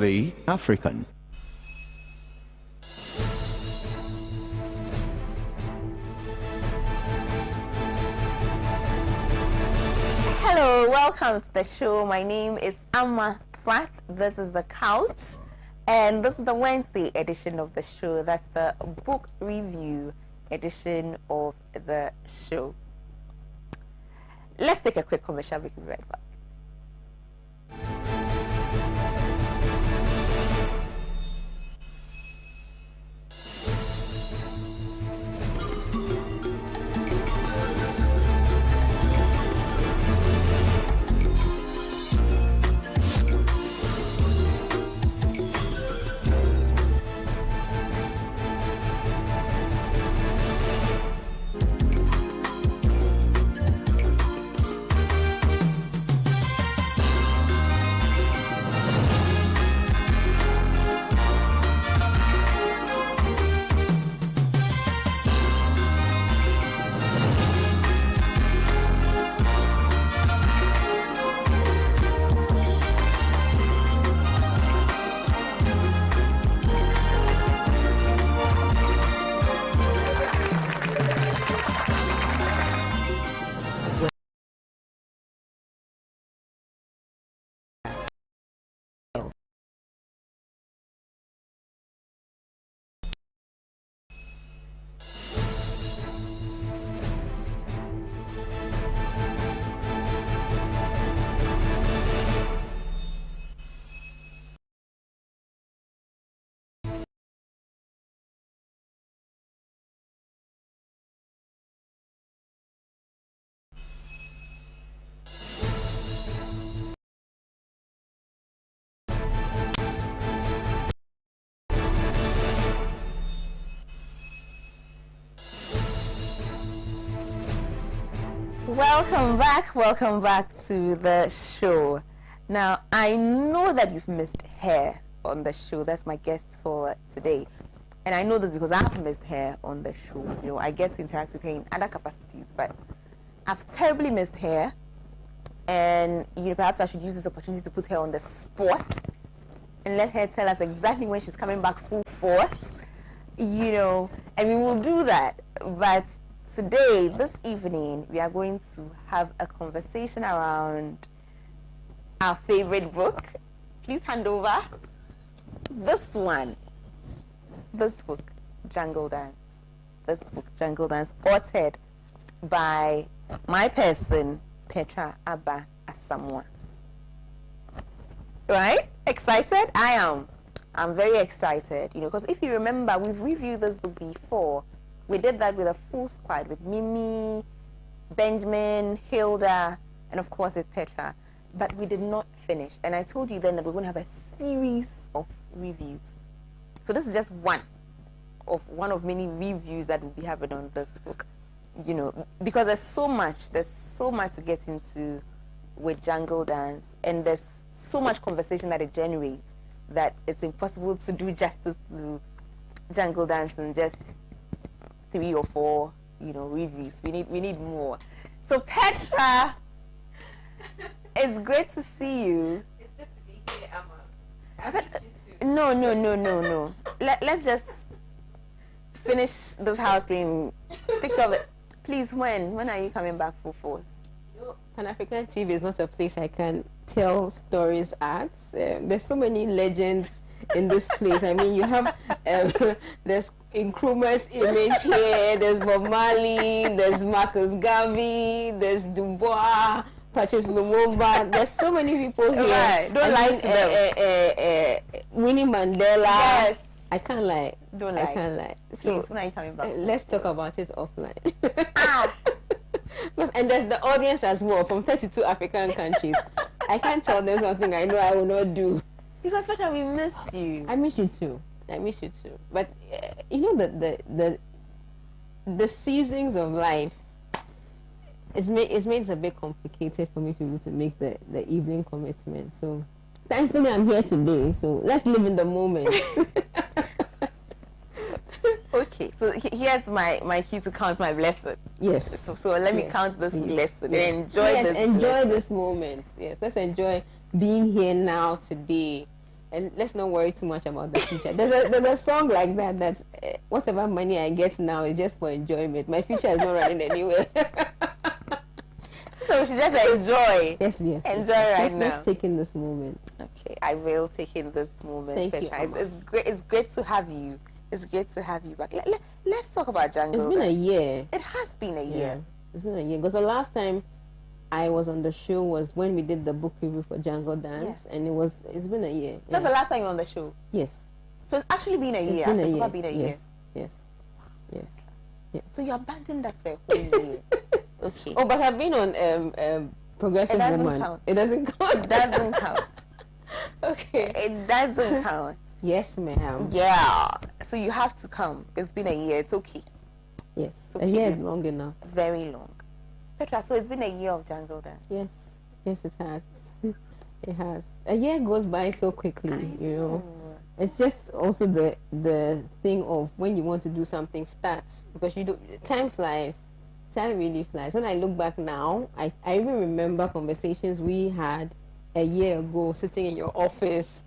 Purely African. Hello, welcome to the show. My name is Ama Pratt. This is The Couch, and this is the Wednesday edition of the show. That's the book review edition of the show. Let's take a quick commercial break. We'll be right back. Welcome back to the show. Now, I know that you've missed her on the show. That's my guest for today. And I know this because I've missed her on the show. You know, I get to interact with her in other capacities, but I've terribly missed her. And, you know, perhaps I should use this opportunity to put her on the spot and let her tell us exactly when she's coming back full force. You know, and we will do that. But today, this evening, we are going to have a conversation around our favorite book. Please hand over this one. This book, Jungle Dance. This book, Jungle Dance, authored by my person, Petra Abba Asamoah. Right? Excited? I am. I'm very excited, you know, because if you remember, we've reviewed this book before. We did that with a full squad, with Mimi, Benjamin, Hilda, and of course with Petra. But we did not finish. And I told you then that we're going to have a series of reviews. So this is just one of many reviews that we'll be having on this book. You know, because there's so much to get into with Jungle Dance, and there's so much conversation that it generates that it's impossible to do justice to Jungle Dance in just 3 or 4, you know, reviews. We need more. So Petra, it's great to see you. It's good to be here, Amma. I miss you too. No. Let's just finish this house thing. Take care of it. Please, when are you coming back full force? You know, Pan-African TV is not a place I can tell stories at. There's so many legends in this place. I mean, you have there's Nkrumah's image here, there's Bob Marley, there's Marcus Garvey, there's Dubois, Patrice Lumumba. There's so many people here. Right. Don't lie to them. Winnie Mandela. Yes. I can't lie. Don't lie. I can't lie. So please, when are you coming back? Let's talk about it offline. Ah. And there's the audience as well from 32 African countries. I can't tell them something I know I will not do. Because Petra, we missed you. I miss you too. But you know the seasons of life it's made it a bit complicated for me to make the evening commitment. So thankfully I'm here today. So let's live in the moment. Okay, so here's my key to count my blessing. Yes. So let me count this blessing and enjoy this blessing. this moment. Yes, let's enjoy being here now today. and let's not worry too much about the future. There's a song like that. That's whatever money I get now is just for enjoyment. My future is not running anywhere. So we should just enjoy. Yes. Enjoy right now. Let's take in this moment. Okay, I will take in this moment. Thank you, Ama. It's great. It's great to have you. It's great to have you back. Let's talk about Jungle. It's been a year. It has been a year. Yeah, it's been a year. Because the last time I was on the show was when we did the book preview for Jungle Dance, Yes. and it's been a year. That's the last time you were on the show. Yes. So it's actually been a It's year. been It's a year. been a year. Yes. So you abandoned that for a whole year. Okay. Oh, but I've been on Progressive It doesn't Woman. count. It doesn't count. It doesn't count. Okay. It doesn't count. Yes, ma'am. Yeah. So you have to come. It's been a year. It's okay. Yes. So A year keep is it. long enough. Very long. Petra, so it's been a year of Jungle Dance. Yes. Yes, it has. It has. A year goes by so quickly, you know. It's just also the thing of when you want to do something starts, because time flies. Time really flies. When I look back now, I even remember conversations we had a year ago sitting in your office,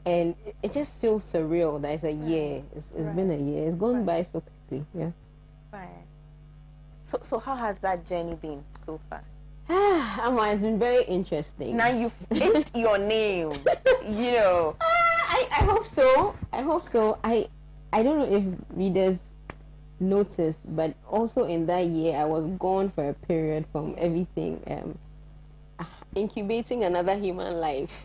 and it just feels surreal that it's a year. It's been a year. It's gone by so quickly. Yeah. Right. So how has that journey been so far? Ama, it's been very interesting. Now you've inked your name. You know. I hope so. I hope so. I don't know if readers noticed, but also in that year I was gone for a period from everything, incubating another human life.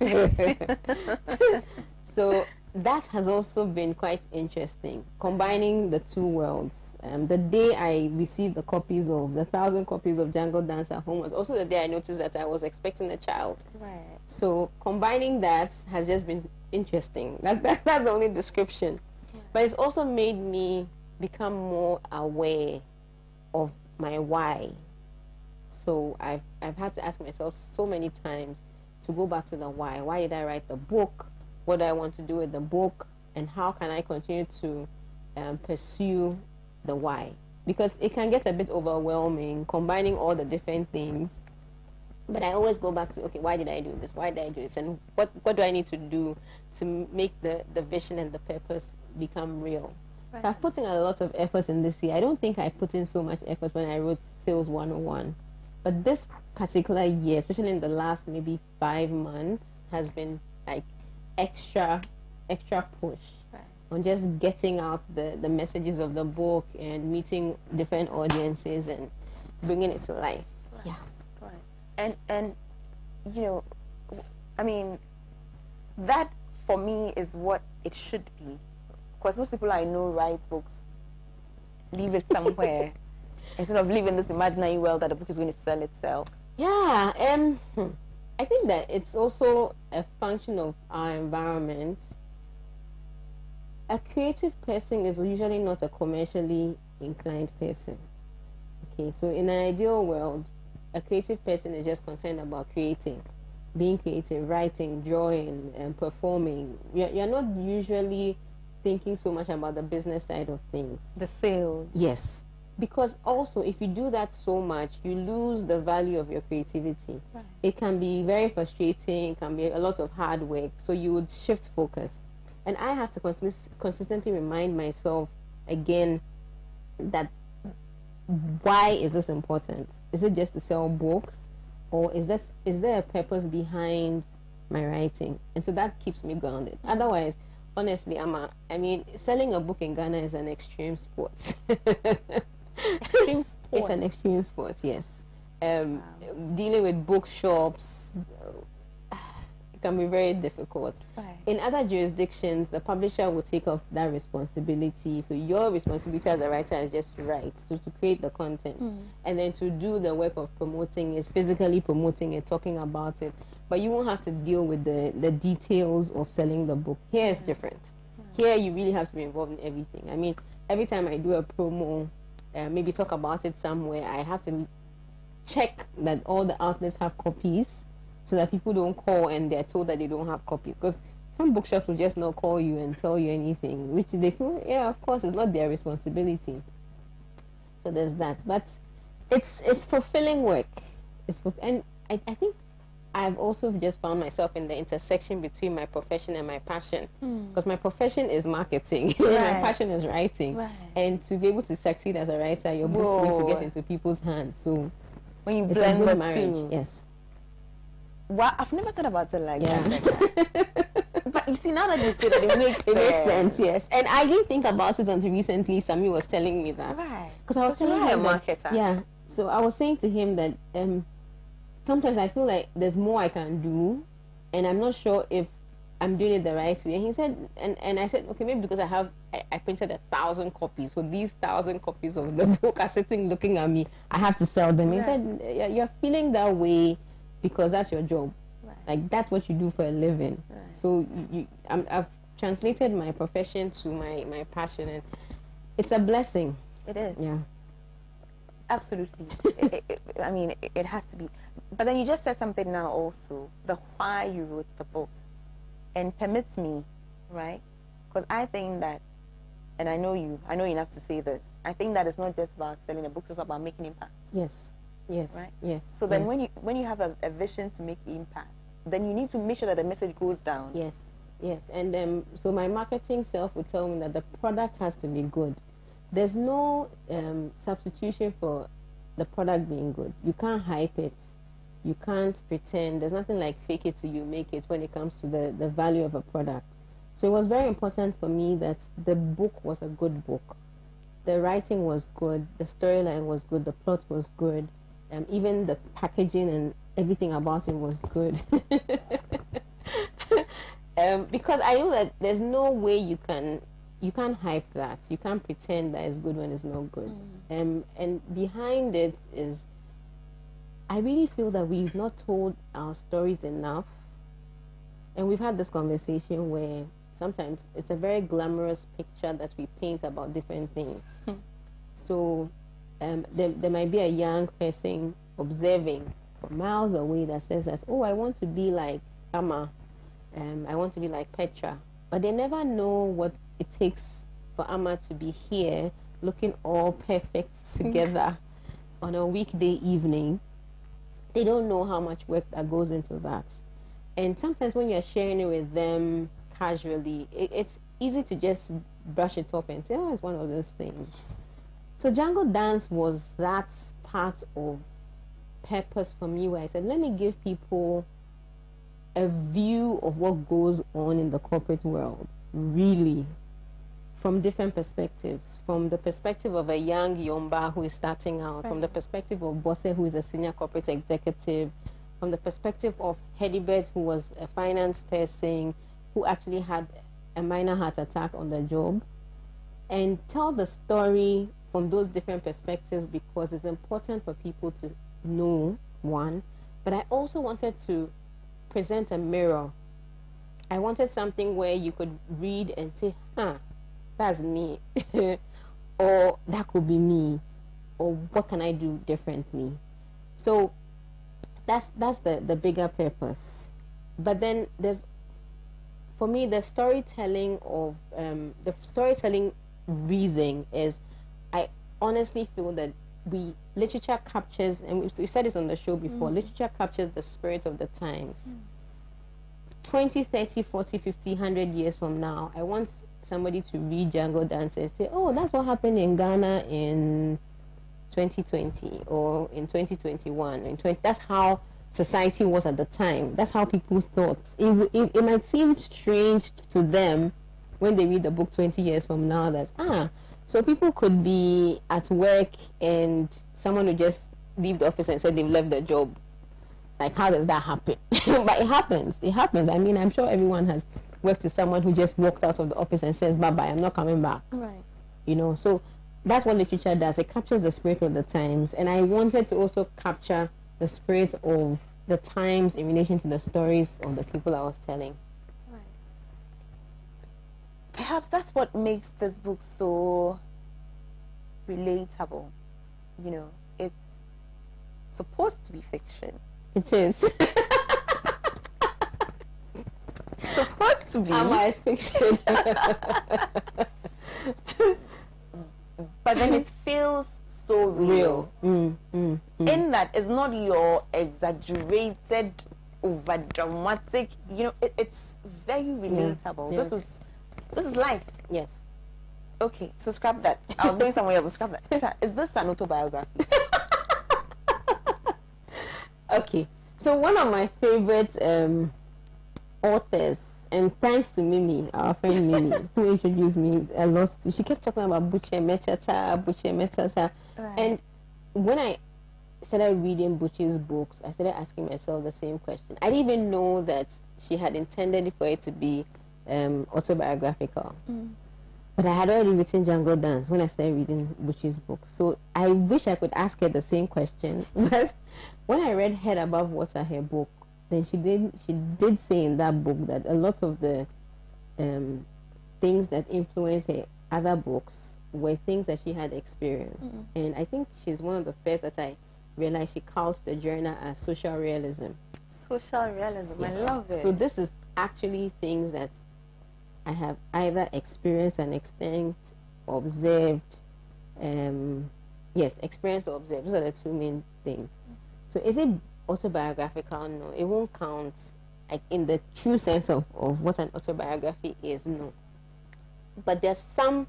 So that has also been quite interesting, combining the two worlds. The day I received the 1,000 copies of Jungle Dance at home was also the day I noticed that I was expecting a child. Right. So combining that has just been interesting. That's the only description. But it's also made me become more aware of my why. So I've had to ask myself so many times to go back to the why. Why did I write the book? What do I want to do with the book? And how can I continue to pursue the why? Because it can get a bit overwhelming combining all the different things. But I always go back to, okay, why did I do this? Why did I do this? And what do I need to do to make the vision and the purpose become real? Right. So I've put in a lot of effort in this year. I don't think I put in so much effort when I wrote Sales 101. But this particular year, especially in the last maybe 5 months, has been like extra push on just getting out the messages of the book and meeting different audiences and bringing it to life. Right. Yeah. And you know, I mean, that for me is what it should be. Because most people I know write books, leave it somewhere, instead of living this imaginary world that the book is going to sell itself. Yeah, I think that it's also a function of our environment. A creative person is usually not a commercially inclined person. Okay, so in an ideal world, a creative person is just concerned about creating, being creative, writing, drawing, and performing. You're not usually thinking so much about the business side of things. The sales. Yes. Because also, if you do that so much, you lose the value of your creativity. Right. It can be very frustrating. It can be a lot of hard work. So you would shift focus. And I have to consistently remind myself again that why is this important? Is it just to sell books? Or is there a purpose behind my writing? And so that keeps me grounded. Otherwise, honestly, selling a book in Ghana is an extreme sport. Extreme sport. It's an extreme sport, yes. Wow. Dealing with bookshops, it can be very difficult. Right. In other jurisdictions, the publisher will take off that responsibility. So your responsibility as a writer is just to write, so to create the content. And then to do the work of promoting it, physically promoting it, talking about it. But you won't have to deal with the details of selling the book. Here it's different. Here you really have to be involved in everything. I mean, every time I do a promo, maybe talk about it somewhere, I have to check that all the outlets have copies so that people don't call and they're told that they don't have copies. Because some bookshops will just not call you and tell you anything, which they feel, yeah, of course, it's not their responsibility. So there's that. But it's fulfilling work. And I think I've also just found myself in the intersection between my profession and my passion. Because my profession is marketing, and my passion is writing. Right. And to be able to succeed as a writer, your books need to get into people's hands. So when you it's blend a the good marriage. two. Yes. Well, I've never thought about it like that. But you see, now that you say that, it makes It makes sense, yes. And I didn't think about it until recently. Sami was telling me that. Right. Because I was telling him that, yeah. So I was saying to him that sometimes I feel like there's more I can do, and I'm not sure if I'm doing it the right way. And he said, and I said, okay, maybe because I printed 1,000 copies, so these 1,000 copies of the book are sitting looking at me. I have to sell them. He said, you're feeling that way because that's your job. Like, that's what you do for a living. So I've translated my profession to my passion, and it's a blessing. It is. Yeah. Absolutely. I mean, it has to be. But then you just said something now also, the why you wrote the book. And permits me, right? Because I think that, and I know enough to say this, I think that it's not just about selling a book, it's about making impact. Yes. Yes. Right? Yes. So then when you have a vision to make impact, then you need to make sure that the message goes down. Yes. Yes. And so my marketing self will tell me that the product has to be good. There's no substitution for the product being good. You can't hype it. You can't pretend. There's nothing like fake it till you make it when it comes to the value of a product. So it was very important for me that the book was a good book. The writing was good. The storyline was good. The plot was good. Even the packaging and everything about it was good. Because I know that there's no way you can't hype that. You can't pretend that it's good when it's not good. And behind it is, I really feel that we've not told our stories enough. And we've had this conversation where sometimes it's a very glamorous picture that we paint about different things. So there might be a young person observing from miles away that says that, oh, I want to be like Ama. I want to be like Petra. But they never know what it takes for Ama to be here looking all perfect together on a weekday evening. They don't know how much work that goes into that. And sometimes when you're sharing it with them casually, it's easy to just brush it off and say, oh, it's one of those things. So Jungle Dance was that part of purpose for me where I said, let me give people a view of what goes on in the corporate world, really, from different perspectives. From the perspective of a young Yomba who is starting out, from the perspective of Bosse, who is a senior corporate executive, from the perspective of Hedibert, who was a finance person, who actually had a minor heart attack on the job, and tell the story from those different perspectives because it's important for people to know, one, but I also wanted to present a mirror. I wanted something where you could read and say, that's me, or that could be me, or what can I do differently? So that's the bigger purpose. But then there's, for me, the storytelling of the storytelling reason is, I honestly feel that literature captures, and we said this on the show before, literature captures the spirit of the times. 20, 30, 40, 50, 100 years from now, I want somebody to read Jungle Dance and say, oh, that's what happened in Ghana in 2020 or in 2021. That's how society was at the time. That's how people thought. It might seem strange to them when they read the book 20 years from now that, so people could be at work and someone would just leave the office and say they've left their job. Like, how does that happen? But it happens. It happens. I mean, I'm sure everyone has worked with someone who just walked out of the office and says, bye-bye, I'm not coming back. Right. You know, so that's what literature does. It captures the spirit of the times. And I wanted to also capture the spirit of the times in relation to the stories of the people I was telling. Right. Perhaps that's what makes this book so relatable. You know, it's supposed to be fiction. It is. Supposed to be. Ama is fiction. But then it feels so real. In that it's not your exaggerated over dramatic. You know, it's very relatable. Yeah. This is life. Yes. Okay, so scrap that. I was going somewhere else. Scrap that. Is this an autobiography? Okay. So one of my favorite authors, and thanks to Mimi, our friend Mimi, who introduced me a lot to, she kept talking about Buche Metata. Right. And when I started reading Buche's books, I started asking myself the same question. I didn't even know that she had intended for it to be autobiographical. But I had already written Jungle Dance when I started reading Buche's book. So I wish I could ask her the same question. Because when I read Head Above Water, her book, then she did say in that book that a lot of the things that influenced her other books were things that she had experienced. And I think she's one of the first that I realized she couched the journal as social realism. Social realism. Yes. I love it. So this is actually things that I have either experienced and extent, observed. Experienced or observed. Those are the two main things. So is it autobiographical? No, it won't count like in the true sense of what an autobiography is. No, but there's some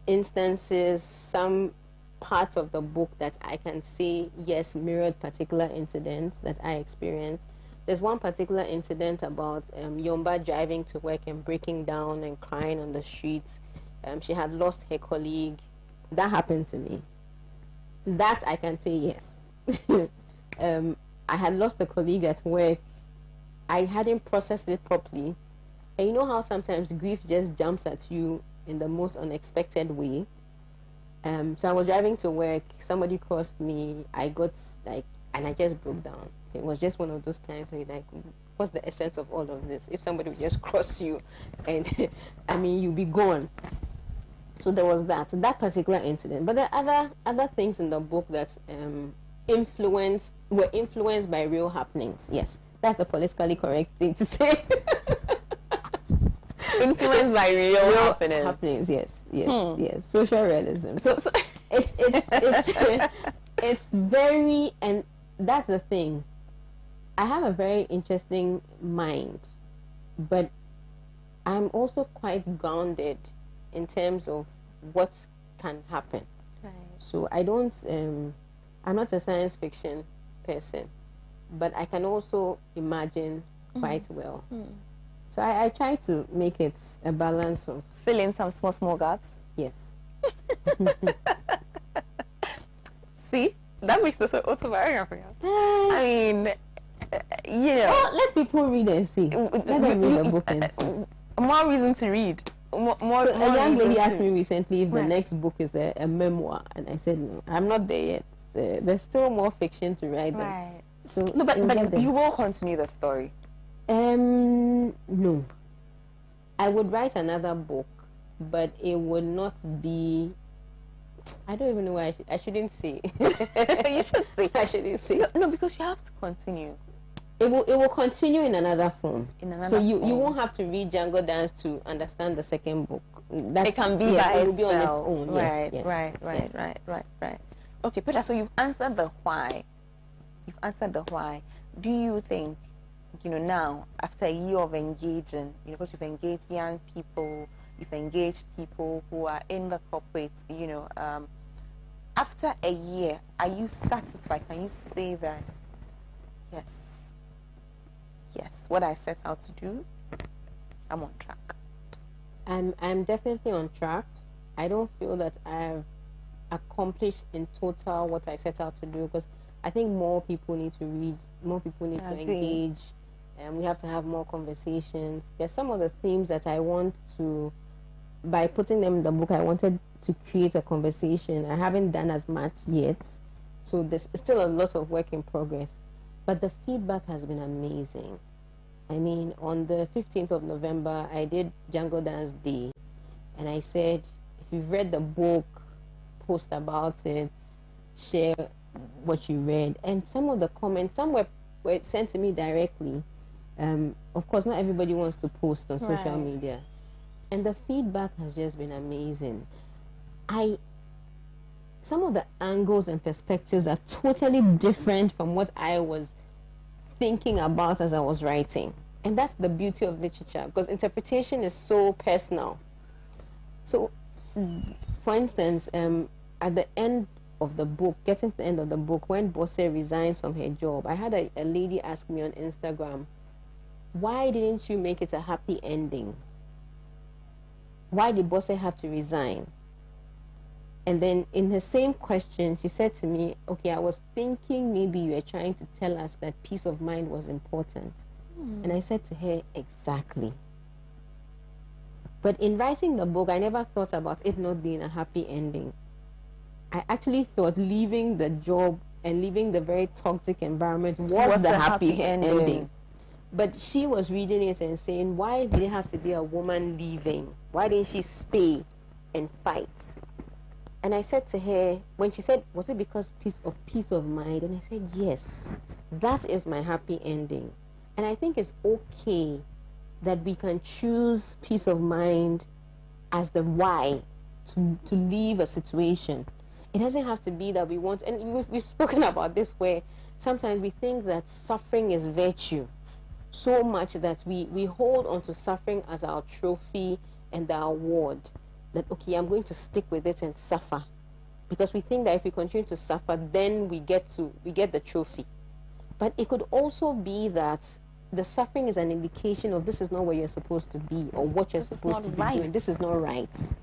instances, some parts of the book that I can say yes mirrored particular incidents that I experienced. There's one particular incident about Yomba driving to work and breaking down and crying on the streets. She had lost her colleague. That happened to me. That I can say yes. I had lost a colleague at work. I hadn't processed it properly. And you know how sometimes grief just jumps at you in the most unexpected way. So I was driving to work. Somebody crossed me. I just broke down. It was just one of those times where you're like, what's the essence of all of this? If somebody would just cross you and, you'll be gone. So there was that. So that particular incident. But there are other things in the book that were influenced by real happenings. Yes, that's the politically correct thing to say. Influenced by real happenings. Yes. Social realism. So it's it's very, and that's the thing. I have a very interesting mind, but I'm also quite grounded in terms of what can happen. Right. So I don't. I'm not a science fiction person, but I can also imagine quite well. So I try to make it a balance of fill in some small gaps. Yes. See, that makes this autobiography. I mean, let people read and see. Let them read the book and see. More reason to read. More a young lady asked me recently if the next book is a memoir, and I said no, I'm not there yet. There's still more fiction to write. Right. So no, but you will continue the story. No. I would write another book, but it would not be. I don't even know why I shouldn't say. You should say. I shouldn't say. No, because you have to continue. It will continue in another form. So you won't have to read Jungle Dance to understand the second book. It can be by it will be on its own. Right. Okay, Petra, so you've answered the why. Do you think, now, after a year of engaging, because you've engaged young people, you've engaged people who are in the corporate, after a year, are you satisfied? Can you say that, yes, what I set out to do, I'm on track? I'm definitely on track. I don't feel that I've accomplished in total what I set out to do, because I think more people need to read, more people need to engage, and we have to have more conversations. There's some of the themes that I want to, by putting them in the book, I wanted to create a conversation. I haven't done as much yet, so there's still a lot of work in progress, but the feedback has been amazing. I mean, on the 15th of November, I did Jungle Dance Day, and I said, if you've read the book, post about it, share what you read. And some of the comments, some were sent to me directly. Of course, not everybody wants to post on social media. And the feedback has just been amazing. Some of the angles and perspectives are totally different from what I was thinking about as I was writing. And that's the beauty of literature, because interpretation is so personal. So, for instance, at the end of the book, getting to the end of the book, when Bosse resigns from her job, I had a lady ask me on Instagram, why didn't you make it a happy ending? Why did Bosse have to resign? And then in the same question, she said to me, okay, I was thinking maybe you were trying to tell us that peace of mind was important. And I said to her, exactly. But in writing the book, I never thought about it not being a happy ending. I actually thought leaving the job and leaving the very toxic environment was the happy ending. But she was reading it and saying, why did it have to be a woman leaving? Why didn't she stay and fight? And I said to her, when she said, was it because peace of mind? And I said, yes, that is my happy ending. And I think it's okay that we can choose peace of mind as the why to leave a situation. It doesn't have to be that we want, and we've spoken about this, where sometimes we think that suffering is virtue so much that we hold on to suffering as our trophy and our award. That, okay, I'm going to stick with it and suffer, because we think that if we continue to suffer, then we get the trophy. But it could also be that the suffering is an indication of this is not where you're supposed to be, or what you're supposed to be doing. This is not right.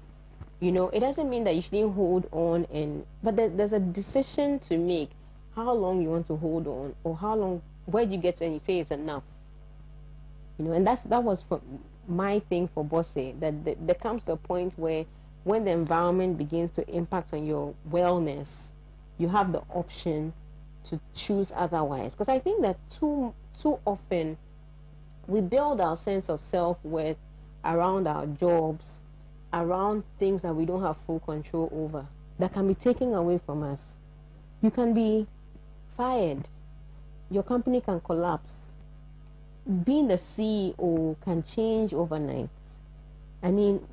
You know, it doesn't mean that you shouldn't hold on, but there's a decision to make how long you want to hold on, or how long, where do you get to and you say it's enough. You know, and that was for my thing for Bosse, that there comes to a point where when the environment begins to impact on your wellness, you have the option to choose otherwise. Because I think that too often we build our sense of self-worth around our jobs, around things that we don't have full control over, that can be taken away from us. You can be fired. Your company can collapse. Being the CEO can change overnight. I mean,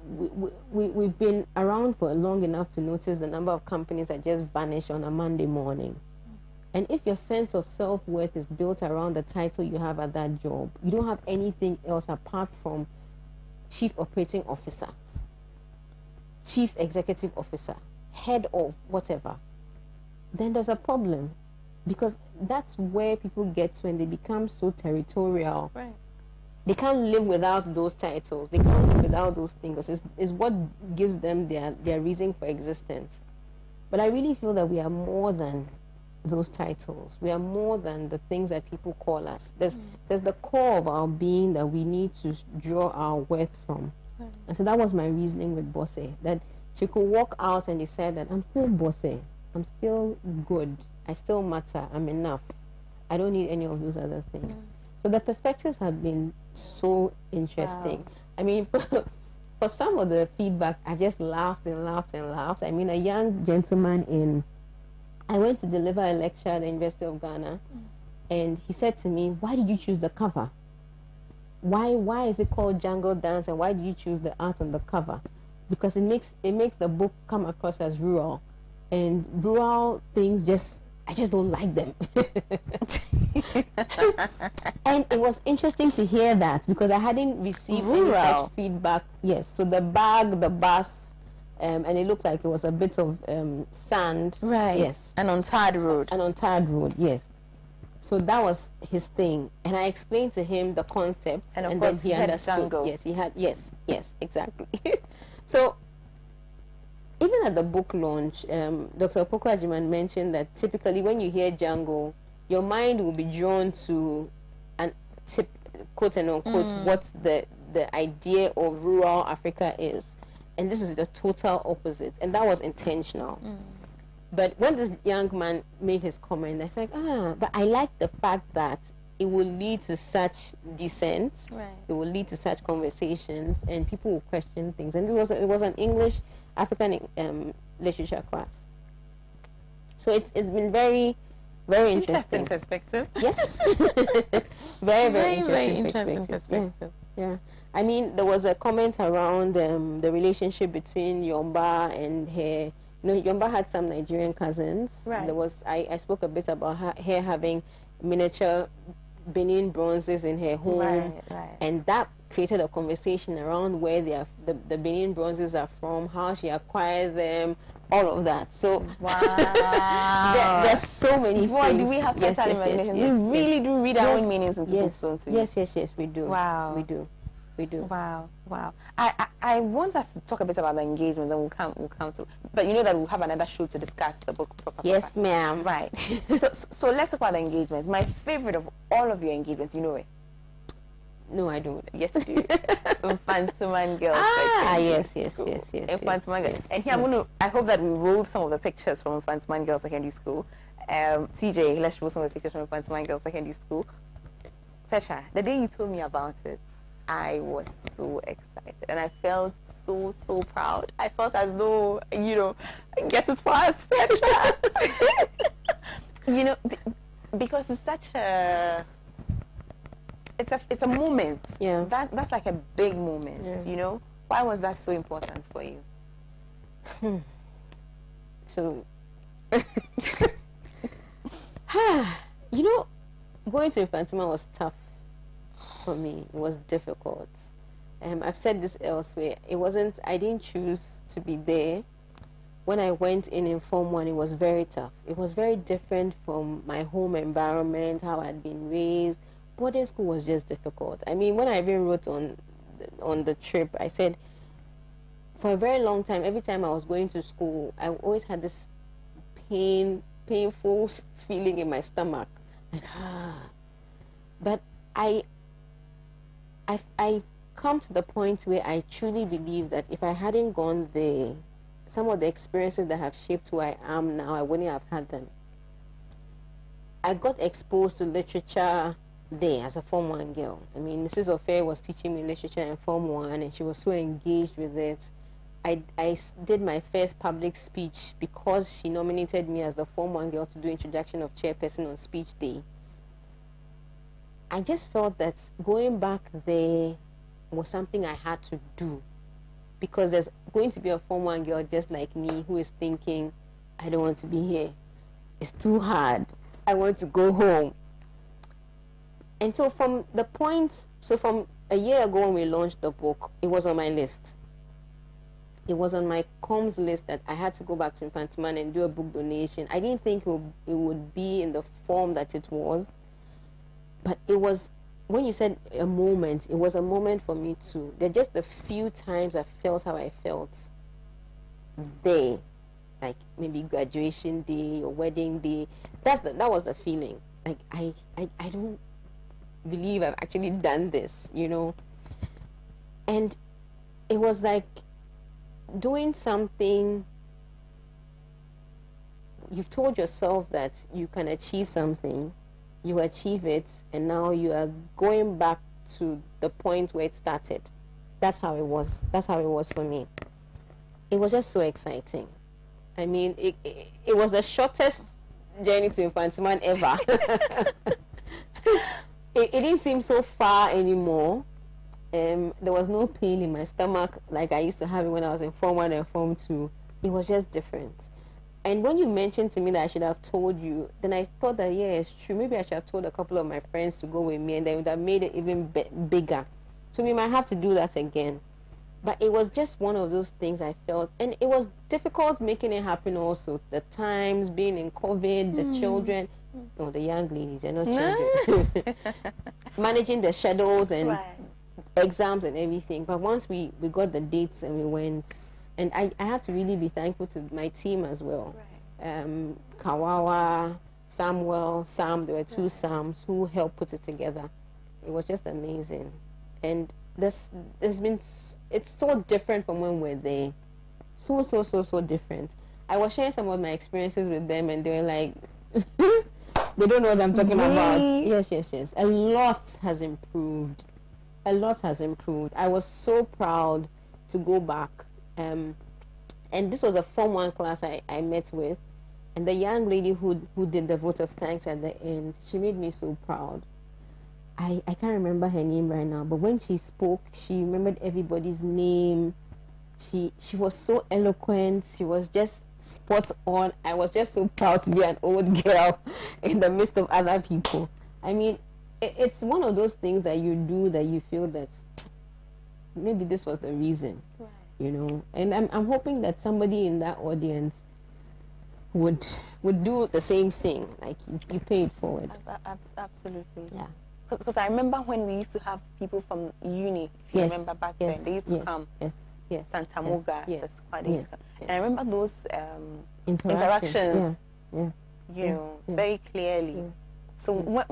we've been around for long enough to notice the number of companies that just vanish on a Monday morning. And if your sense of self-worth is built around the title you have at that job, you don't have anything else apart from Chief Operating Officer, Chief Executive Officer, head of whatever, then there's a problem. Because that's where people get to, and they become so territorial. Right. They can't live without those titles. They can't live without those things. It's what gives them their reason for existence. But I really feel that we are more than those titles. We are more than the things that people call us. There's the core of our being that we need to draw our worth from. And so that was my reasoning with Bosse, that she could walk out and decide that I'm still Bosse. I'm still good. I still matter. I'm enough. I don't need any of those other things. So the perspectives have been so interesting. Wow. I mean, for some of the feedback, I just laughed and laughed and laughed. I mean, a young gentleman I went to deliver a lecture at the University of Ghana, and he said to me, why did you choose the cover? Why is it called Jungle Dance, and why did you choose the art on the cover? Because it makes the book come across as rural, and rural things I just don't like them. And it was interesting to hear that, because I hadn't received any such feedback. Yes, so the bag, the bus, and it looked like it was a bit of sand. Right. Yes. An untarred road. An untarred road, yes. So that was his thing. And I explained to him the concepts. And of course he understood. Jungle. Yes, he had, yes, exactly. So even at the book launch, Dr. Opoku Ajiman mentioned that typically when you hear jungle, your mind will be drawn to quote and unquote what the idea of rural Africa is. And this is the total opposite. And that was intentional. But when this young man made his comment, I was like, but I like the fact that it will lead to such dissent. Right. It will lead to such conversations, and people will question things. And it was an English African literature class. So it's been very, very interesting perspective. Yes. very interesting perspective. Yeah. I mean, there was a comment around the relationship between Yomba and her. You know, Yomba had some Nigerian cousins. Right. There was I spoke a bit about her having miniature Benin bronzes in her home, Right. and that created a conversation around where the Benin bronzes are from, how she acquired them, all of that. So Wow. there's so many Boy, things. do we have fertile imaginations. We really do read our own meanings into books, don't we? Yes, we do. Wow. We do. Wow. I want us to talk a bit about the engagement, then we'll come to, but you know that we'll have another show to discuss the book proper. Yes, ma'am. Right. so let's talk about the engagements. My favorite of all of your engagements, you know it? No, I don't. Yes, you do. Infantoman Girls. Yes. Infantoman Girls. And here I hope that we rolled some of the pictures from Infantoman Girls Secondary School. TJ, let's roll some of the pictures from Infantoman Girls Secondary School. Petra, the day you told me about it, I was so excited and I felt so proud. I felt as though, get it for us, Petra. Because it's such a... It's a moment. Yeah. That's like a big moment, Why was that so important for you? So, going to Infantima was tough for me. It was difficult. I've said this elsewhere. I didn't choose to be there. When I went in Form 1, it was very tough. It was very different from my home environment, how I'd been raised. Boarding school was just difficult. I mean, when I even wrote on the trip, I said, for a very long time, every time I was going to school, I always had this painful feeling in my stomach. Like, But I've come to the point where I truly believe that if I hadn't gone there, some of the experiences that have shaped who I am now, I wouldn't have had them. I got exposed to literature there as a Form 1 girl. I mean, Mrs. Ofair was teaching me literature in Form 1 and she was so engaged with it. I did my first public speech because she nominated me as the Form 1 girl to do introduction of chairperson on speech day. I just felt that going back there was something I had to do because there's going to be a Form 1 girl just like me who is thinking, I don't want to be here. It's too hard. I want to go home. And so from a year ago when we launched the book, it was on my list. It was on my comms list that I had to go back to Infantiman and do a book donation. I didn't think it would be in the form that it was. But it was, when you said a moment, it was a moment for me too. There are just a few times I felt how I felt there. Like maybe graduation day or wedding day. That was the feeling. Like I don't believe I've actually done this, And it was like doing something. You've told yourself that you can achieve something, you achieve it, and now you are going back to the point where it started. That's how it was. That's how it was for me. It was just so exciting. I mean, it was the shortest journey to Infantiman ever. It didn't seem so far anymore. There was no pain in my stomach like I used to have it when I was in Form 1 and Form 2. It was just different. And when you mentioned to me that I should have told you, then I thought that, yeah, it's true. Maybe I should have told a couple of my friends to go with me and they would have made it even bigger. So we might have to do that again. But it was just one of those things I felt. And it was difficult making it happen also. The times, being in COVID, the children. No, the young ladies, they're not children. Managing the schedules and exams and everything. But once we got the dates and we went, and I have to really be thankful to my team as well. Kawawa, Samuel, Sam, there were two Sams who helped put it together. It was just amazing. And it's so different from when we're there. So different. I was sharing some of my experiences with them and they were like, they don't know what I'm talking about. Yes. A lot has improved. I was so proud to go back. And this was a Form 1 class I met with. And the young lady who did the vote of thanks at the end, she made me so proud. I can't remember her name right now, but when she spoke, she remembered everybody's name. She was so eloquent. She was just spot on. I was just so proud to be an old girl in the midst of other people. I mean, it's one of those things that you do that you feel that maybe this was the reason, Right. you know. And I'm hoping that somebody in that audience would do the same thing, like you pay it forward. Absolutely. Yeah. Because I remember when we used to have people from uni, if you Yes, remember back yes, then, they used to yes, come. yes, yes, Santa yes, Moga, yes, the squad. yes, And I remember those interactions. Yeah. you know, very clearly. So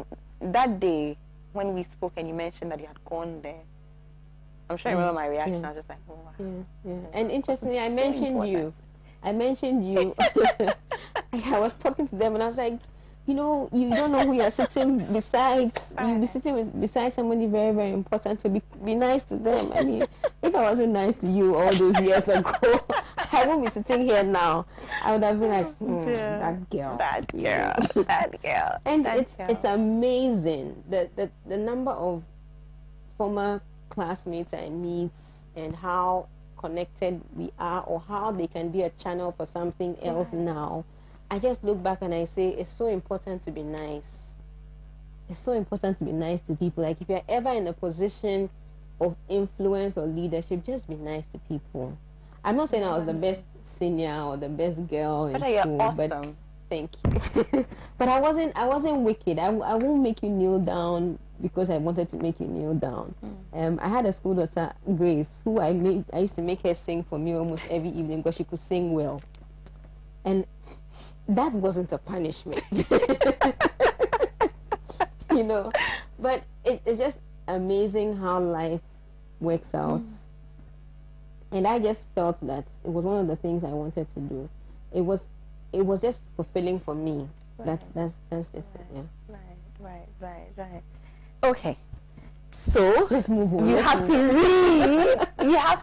that day, when we spoke and you mentioned that you had gone there, I'm sure I remember my reaction. I was just like, oh, wow. And interestingly, I So mentioned important. you. I mentioned you. I was talking to them and I was like, you know, you don't know who you're sitting besides. You'll be sitting beside somebody very, very important, so be nice to them. I mean, if I wasn't nice to you all those years ago, I won't be sitting here now. I would have been like, that girl. That girl. And that it's amazing the number of former classmates I meet and how connected we are, or how they can be a channel for something else now. I just look back and I say it's so important to be nice. It's so important to be nice to people. Like if you're ever in a position of influence or leadership, just be nice to people. I'm not saying I was the best senior or the best girl in school, you're awesome. but thank you. But I wasn't wicked. I won't make you kneel down because I wanted to make you kneel down. I had a school daughter, Grace, who I used to make her sing for me almost every evening because she could sing well. And that wasn't a punishment. You know, but it's just amazing how life works out. And I just felt that it was one of the things I wanted to do. It was just fulfilling for me. Right. That's just it. Yeah. Right. Okay. So let's move on. You have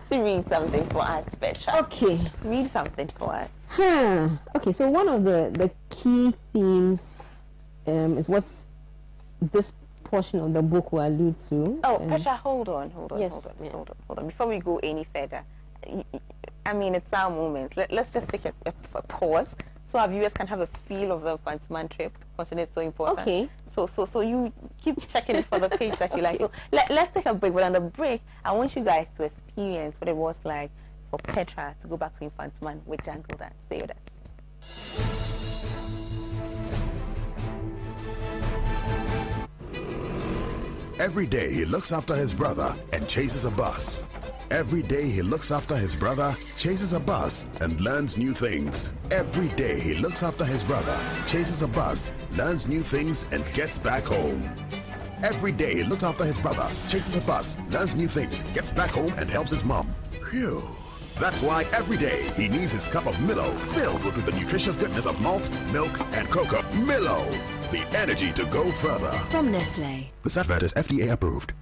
to read something for us special. Okay. Read something for us. Okay, so one of the key themes is what this portion of the book will allude to. Oh, Petra, hold on. Yes, hold on. Before we go any further, I mean, it's our moment. Let's just take a pause so our viewers can have a feel of the Fantiman trip, considering it's so important. Okay. So you keep checking it for the page that you like. So let's take a break. But on the break, I want you guys to experience what it was like for Petra to go back to Infantiman with Jungle Dance. Stay with us. Every day he looks after his brother and chases a bus. Every day he looks after his brother, chases a bus, and learns new things. Every day he looks after his brother, chases a bus, learns new things, and gets back home. Every day he looks after his brother, chases a bus, learns new things, gets back home, and helps his mom. Phew. That's why every day he needs his cup of Milo filled with the nutritious goodness of malt, milk, and cocoa. Milo, the energy to go further. From Nestle. This advert is FDA approved.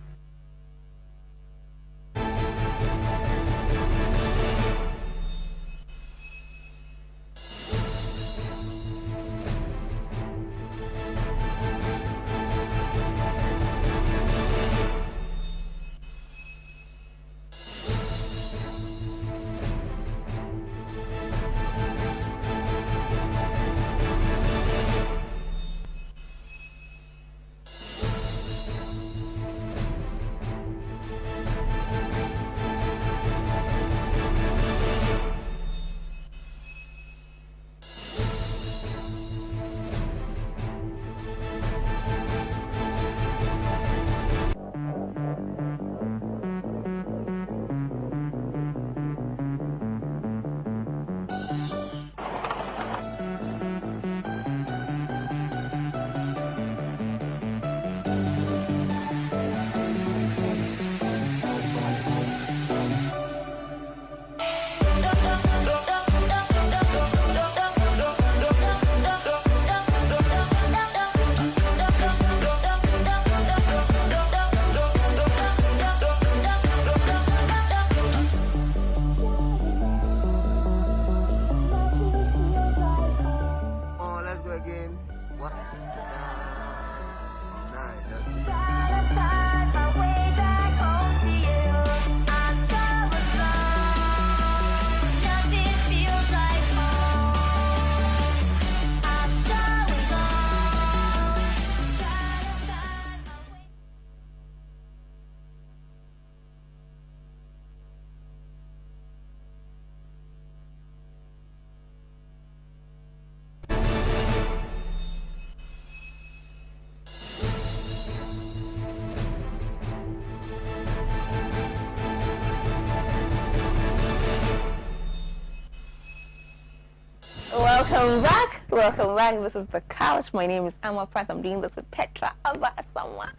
Welcome back. Welcome back. This is The Couch. My name is Ama Pratt. I'm doing this with Petra Abasawa.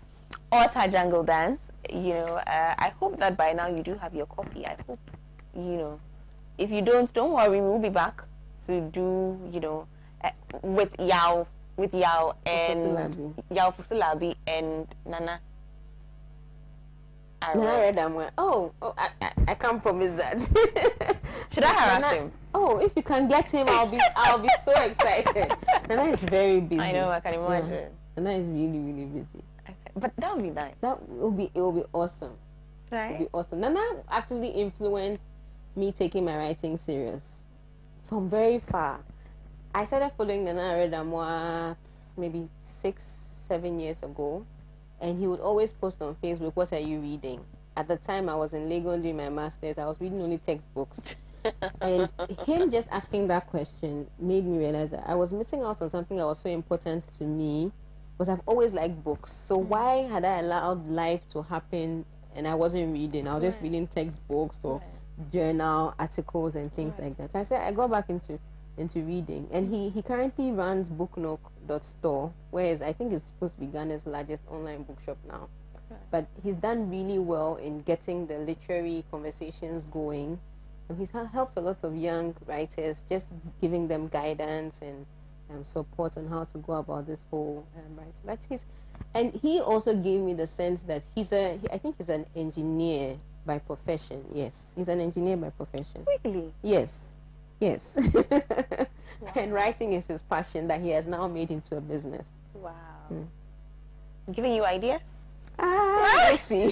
Author Jungle Dance. I hope that by now you do have your copy. I hope, if you don't worry. We'll be back to do, with Yao and Yao Fusilabi and Nana. Nana read them well. I can't promise that. Should I harass him? Oh, if you can get him, I'll be so excited. Nana is very busy. I know, I can imagine. Yeah. Nana is really, really busy. Okay. But that would be nice. It will be awesome. Right? It will be awesome. Nana actually influenced me taking my writing serious from very far. I started following Nana Redamoa maybe 6-7 years ago, and he would always post on Facebook, "What are you reading?" At the time, I was in Lagos doing my master's. I was reading only textbooks. And him just asking that question made me realize that I was missing out on something that was so important to me, because I've always liked books. So why had I allowed life to happen and I wasn't reading? I was just reading textbooks or journal articles and things like that. So I said I got back into reading, and he currently runs booknook.store, whereas I think it's supposed to be Ghana's largest online bookshop now. But he's done really well in getting the literary conversations going, and he's helped a lot of young writers, just giving them guidance and support on how to go about this whole writing. But he also gave me the sense that I think he's an engineer by profession. Yes, he's an engineer by profession. Really? Yes. Wow. And writing is his passion that he has now made into a business. Wow. Giving you ideas? I see.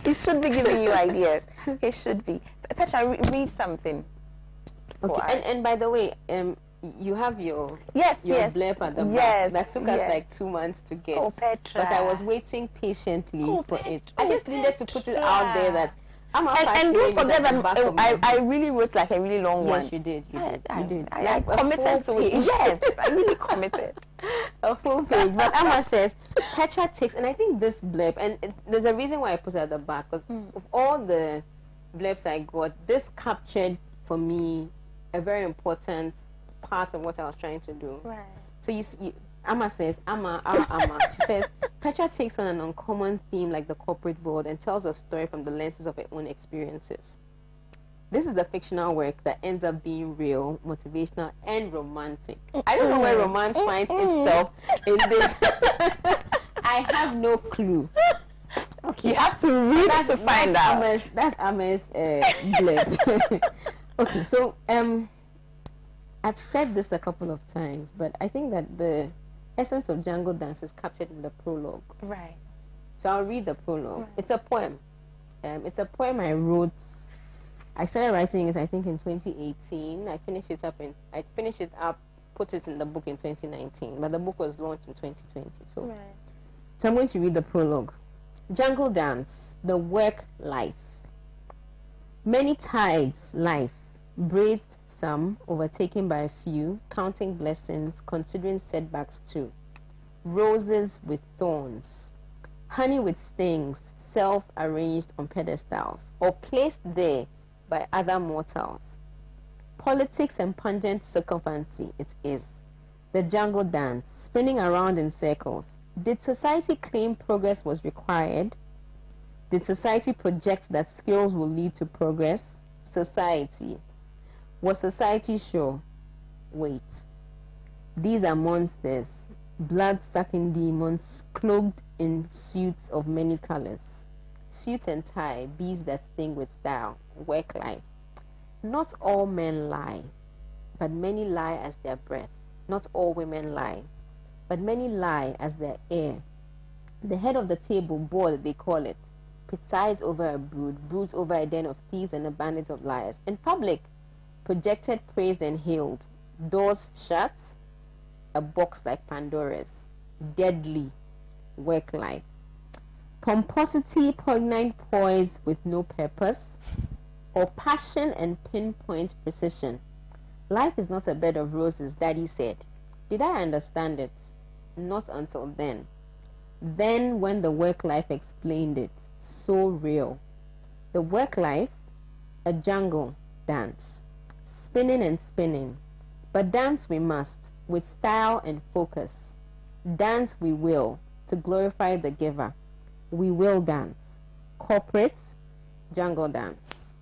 He should be giving you ideas. He should be. Petra, read something. Okay. And by the way, you have your blurb at the back. That took us like 2 months to get. Oh, Petra. But I was waiting patiently for it. I just needed to put it out there that and don't forget that I really wrote like a really long one. Yes, you did. You did. I committed to it. Yes, I really committed. A full page. But Amma says, Petra takes, and I think this blurb, and there's a reason why I put it at the back, because of all the blurbs I got, this captured for me a very important part of what I was trying to do. Right. So Amma says, she says, Petra takes on an uncommon theme like the corporate world and tells a story from the lenses of her own experiences. This is a fictional work that ends up being real, motivational, and romantic. I don't know where romance finds itself in this. I have no clue. Okay. You have to read to find out. That's Ama's blurb. Okay, so I've said this a couple of times, but I think that the essence of Jungle Dance is captured in the prologue. Right. So I'll read the prologue. Right. It's a poem. It's a poem I wrote. I started writing it, I think, in 2018. I finished it up, put it in the book in 2019, but the book was launched in 2020. So I'm going to read the prologue. Jungle Dance, the work life. Many tides life. Braced some, overtaken by a few, counting blessings, considering setbacks too. Roses with thorns, honey with stings, self-arranged on pedestals, or placed there by other mortals. Politics and pungent sycophancy it is. The jungle dance, spinning around in circles. Did society claim progress was required? Did society project that skills will lead to progress? Society. Was society sure? Wait. These are monsters, blood-sucking demons cloaked in suits of many colors. Suit and tie, beads that sting with style, work life. Not all men lie, but many lie as their breath. Not all women lie, but many lie as their air. The head of the table, board they call it, presides over a brood, broods over a den of thieves and a bandit of liars. In public, projected, praised, and hailed. Doors shut, a box like Pandora's. Deadly work life. Pomposity, poignant poise with no purpose, or passion and pinpoint precision. Life is not a bed of roses, Daddy said. Did I understand it? Not until then. Then when the work life explained it, so real. The work life, a jungle dance. Spinning and spinning, But dance we must, with style and focus. Dance we will, to glorify the giver. We will dance. Corporate, jungle dance.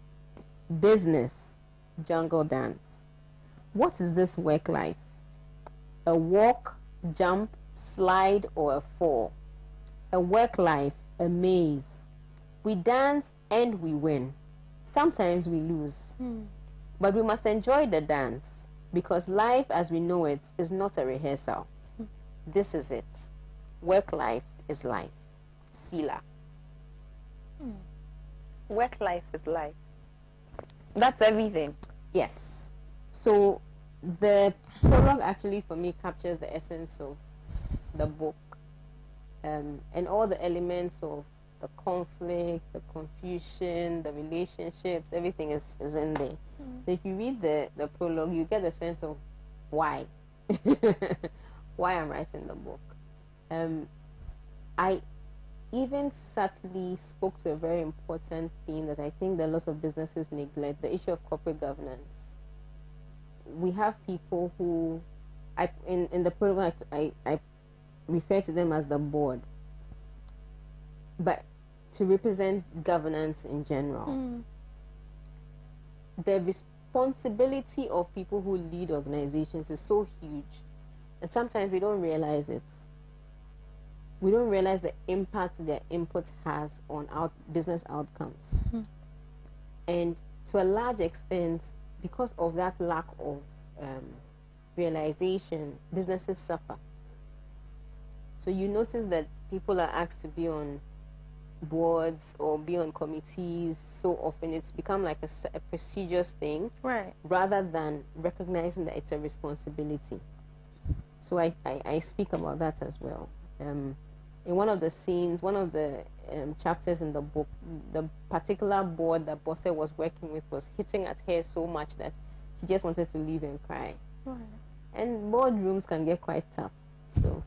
Business, jungle dance. What is this work life? A walk, jump, slide, or a fall? A work life, a maze. We dance and we win. Sometimes we lose. But we must enjoy the dance, because life as we know it is not a rehearsal. This is it. Work life is life. Sila. Work life is life. That's everything. Yes. So the prologue actually for me captures the essence of the book, and all the elements of the conflict, the confusion, the relationships, everything is in there. So if you read the prologue, you get a sense of why. Why I'm writing the book. I even subtly spoke to a very important theme that I think that lots of businesses neglect, the issue of corporate governance. We have people who, in the prologue, I refer to them as the board, but to represent governance in general. The responsibility of people who lead organizations is so huge that sometimes we don't realize it. We don't realize the impact their input has on our business outcomes. And to a large extent, because of that lack of realization, businesses suffer. So you notice that people are asked to be on boards or be on committees so often. It's become like a prestigious thing, Right. rather than recognizing that it's a responsibility. So I speak about that as well. In one of the scenes, one of the chapters in the book, the particular board that Bosse was working with was hitting at her so much that she just wanted to leave and cry. Right. And boardrooms can get quite tough. So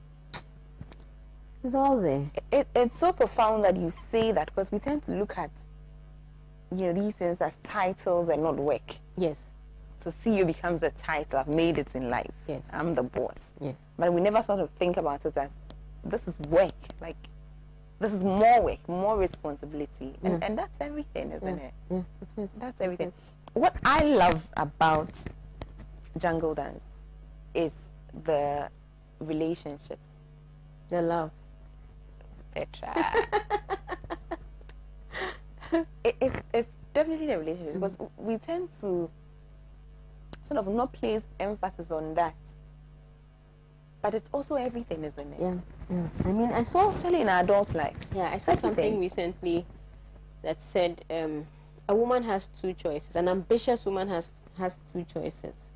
it's all there. It's so profound that you say that, because we tend to look at, these things as titles and not work. Yes. So CEO becomes a title. I've made it in life. Yes. I'm the boss. Yes. But we never sort of think about it as, this is work. Like, this is more work, more responsibility. And that's everything, isn't it? Yeah, it is. That's everything. What I love about Jungle Dance is the relationships. The love. Petra. It's definitely the relationships, because we tend to sort of not place emphasis on that. But it's also everything, isn't it? Yeah. I mean, I saw, especially in our adult life. yeah, I saw something recently that said a woman has two choices. An ambitious woman has two choices: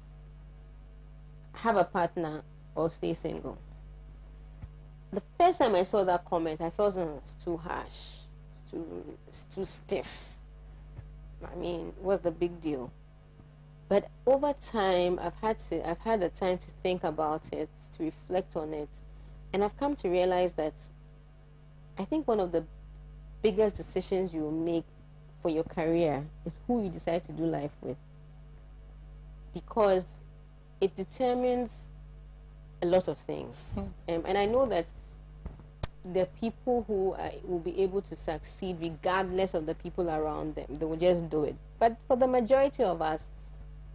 have a partner or stay single. The first time I saw that comment, I felt it's too harsh, it's too stiff. I mean, what's the big deal? But over time, I've had the time to think about it, to reflect on it, and I've come to realize that I think one of the biggest decisions you will make for your career is who you decide to do life with, because it determines a lot of things. And I know that the people who will be able to succeed regardless of the people around them, they will just do it. But for the majority of us,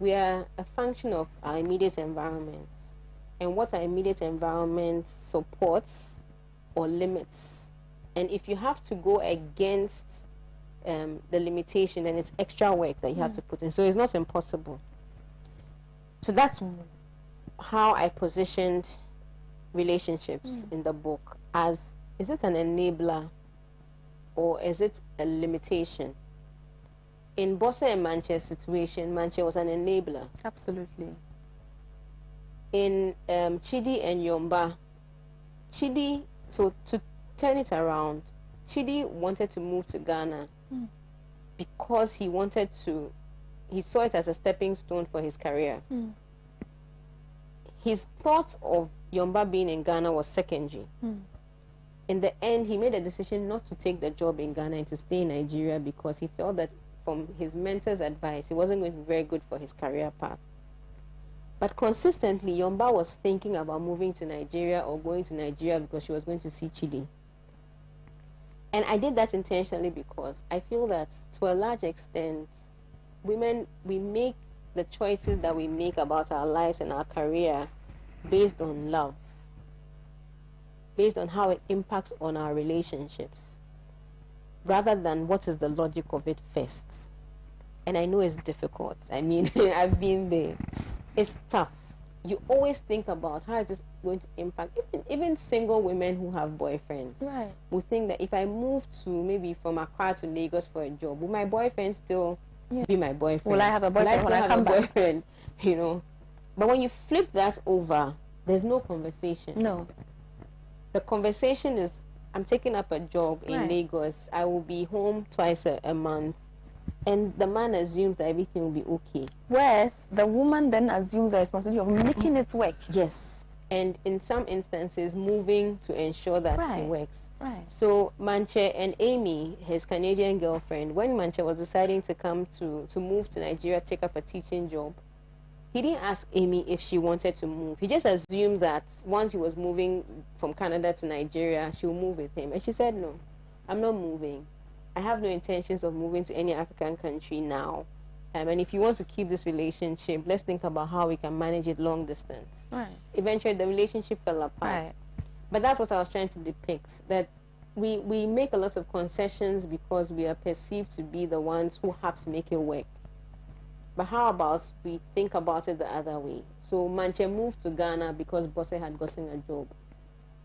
we are a function of our immediate environments, and what our immediate environment supports or limits. And if you have to go against the limitation, then it's extra work that you have to put in. So it's not impossible. So that's how I positioned relationships in the book as, is it an enabler or is it a limitation? In Bosse and Manche's situation, Manche was an enabler. Absolutely. In Chidi and Yomba, Chidi, so to turn it around, Chidi wanted to move to Ghana because he saw it as a stepping stone for his career. His thoughts of Yomba being in Ghana was secondary. In the end, he made a decision not to take the job in Ghana and to stay in Nigeria because he felt that from his mentor's advice, it wasn't going to be very good for his career path. But consistently, Yomba was thinking about moving to Nigeria or going to Nigeria because she was going to see Chidi. And I did that intentionally because I feel that to a large extent, women, we make the choices that we make about our lives and our career based on love, based on how it impacts on our relationships, rather than what is the logic of it first. And I know it's difficult. I mean, I've been there. It's tough. You always think about how is this going to impact. Even single women who have boyfriends will think that if I move to maybe from Accra to Lagos for a job, will my boyfriend still be my boyfriend? Will I have a boyfriend when I come back? Boyfriend, you know? But when you flip that over, there's no conversation. No. The conversation is, I'm taking up a job in Lagos. I will be home twice a month. And the man assumes that everything will be okay. Whereas the woman then assumes the responsibility of making it work. Yes. And in some instances, moving to ensure that it works. Right. So Manche and Amy, his Canadian girlfriend, when Manche was deciding to come to move to Nigeria, take up a teaching job, he didn't ask Amy if she wanted to move. He just assumed that once he was moving from Canada to Nigeria, she would move with him. And she said, no, I'm not moving. I have no intentions of moving to any African country now. And if you want to keep this relationship, let's think about how we can manage it long distance. Right. Eventually, the relationship fell apart. Right. But that's what I was trying to depict, that we make a lot of concessions because we are perceived to be the ones who have to make it work. But how about we think about it the other way? So Manche moved to Ghana because Bosse had gotten a job.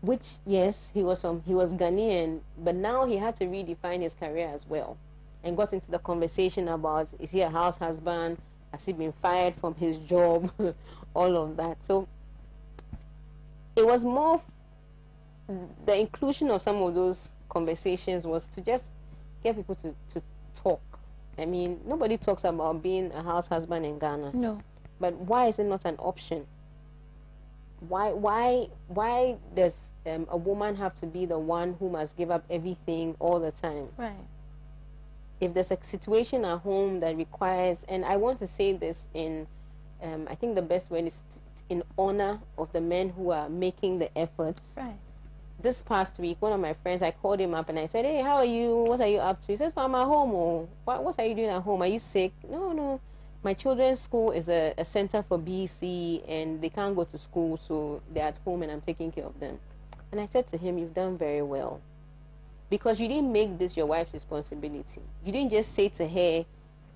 Which, yes, he was Ghanaian, but now he had to redefine his career as well, and got into the conversation about, is he a house husband? Has he been fired from his job? All of that. So it was more, the inclusion of some of those conversations was to just get people to talk. I mean, nobody talks about being a house husband in Ghana. No. But why is it not an option? Why does a woman have to be the one who must give up everything all the time? Right. If there's a situation at home that requires, and I want to say this in, I think the best way is in honor of the men who are making the efforts. Right. This past week, one of my friends, I called him up and I said, hey, how are you? What are you up to? He says, well, I'm at home. Oh, what are you doing at home? Are you sick? No. My children's school is a center for BC and they can't go to school, so they're at home and I'm taking care of them. And I said to him, you've done very well. Because you didn't make this your wife's responsibility. You didn't just say to her,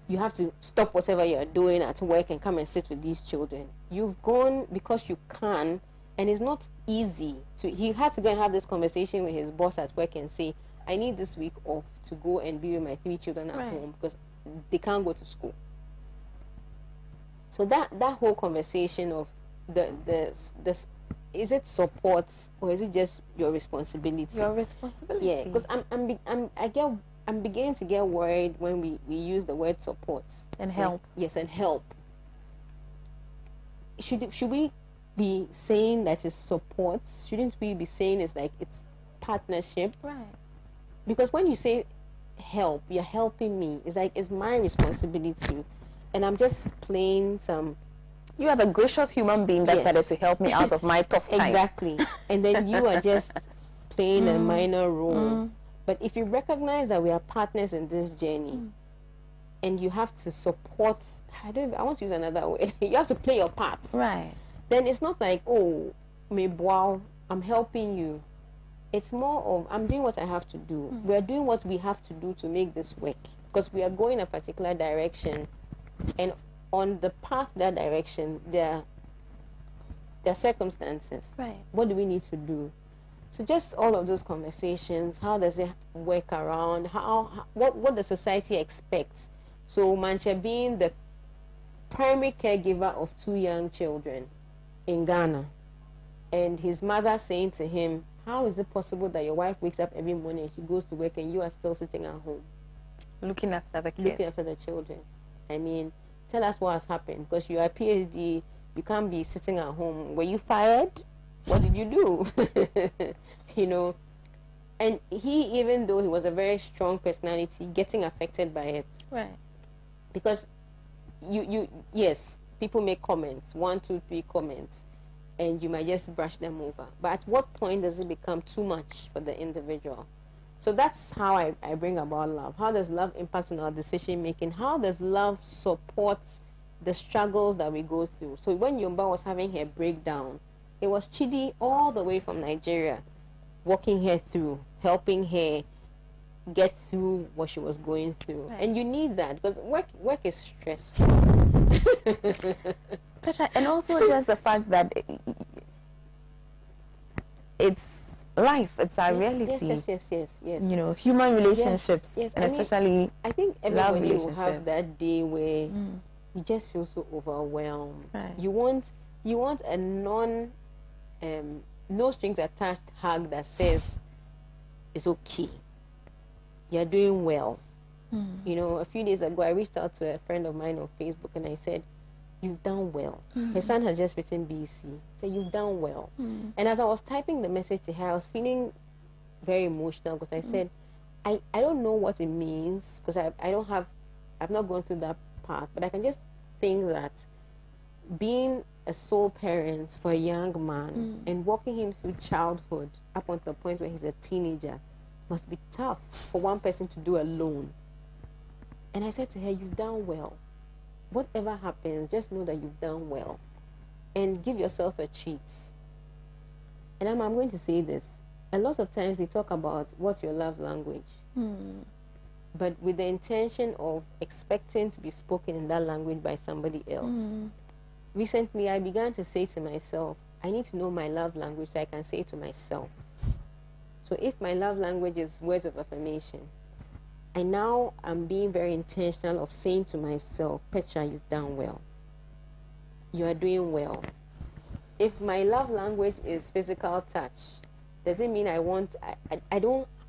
you have to stop whatever you're doing at work and come and sit with these children. You've gone because you can, and it's not easy. He had to go and have this conversation with his boss at work and say, I need this week off to go and be with my 3 children at home because they can't go to school. So that whole conversation of the is it support or is it just your responsibility? Your responsibility. Yeah, because I'm beginning to get worried when we use the word support And help. Yes, and help. Should we be saying that it's support? Shouldn't we be saying it's like it's partnership? Right. Because when you say help, you're helping me. It's like it's my responsibility. And I'm just playing some... You are the gracious human being that started to help me out of my tough time. Exactly. And then you are just playing a minor role. But if you recognize that we are partners in this journey, and you have to support... I want to use another word. You have to play your part. Right. Then it's not like, oh, wow, I'm helping you. It's more of, I'm doing what I have to do. We're doing what we have to do to make this work. Because we are going a particular direction. And on the path that direction, there are circumstances. Right. What do we need to do? So just all of those conversations, how does it work around? What does society expect? So Manche being the primary caregiver of 2 young children in Ghana, and his mother saying to him, how is it possible that your wife wakes up every morning and she goes to work and you are still sitting at home? Looking after the kids. Looking after the children. I mean, tell us what has happened, because you are a PhD, you can't be sitting at home. Were you fired? What did you do? You know, and he, even though he was a very strong personality, getting affected by it. Right. Because yes, people make comments, 1, 2, 3 comments, and you might just brush them over. But at what point does it become too much for the individual? So that's how I bring about love. How does love impact on our decision making? How does love support the struggles that we go through? So when Yomba was having her breakdown, it was Chidi all the way from Nigeria walking her through, helping her get through what she was going through. Right. And you need that because work is stressful. And also just the fact that it's life, it's our reality. Yes. You know, human relationships, yes. And especially I think everybody will have that day where you just feel so overwhelmed. Right. You want a no strings attached hug that says it's okay, you're doing well. You know, a few days ago I reached out to a friend of mine on Facebook and I said, you've done well. Her son has just written BC. So you've done well. And as I was typing the message to her, I was feeling very emotional because I said, I don't know what it means because I've not gone through that path, but I can just think that being a sole parent for a young man and walking him through childhood up until the point where he's a teenager must be tough for one person to do alone. And I said to her, you've done well. Whatever happens, just know that you've done well. And give yourself a treat. And I'm going to say this. A lot of times we talk about what's your love language. But with the intention of expecting to be spoken in that language by somebody else. Recently, I began to say to myself, I need to know my love language so I can say it to myself. So if my love language is words of affirmation, I now am being very intentional of saying to myself, Petra, you've done well. You are doing well. If my love language is physical touch, does it mean I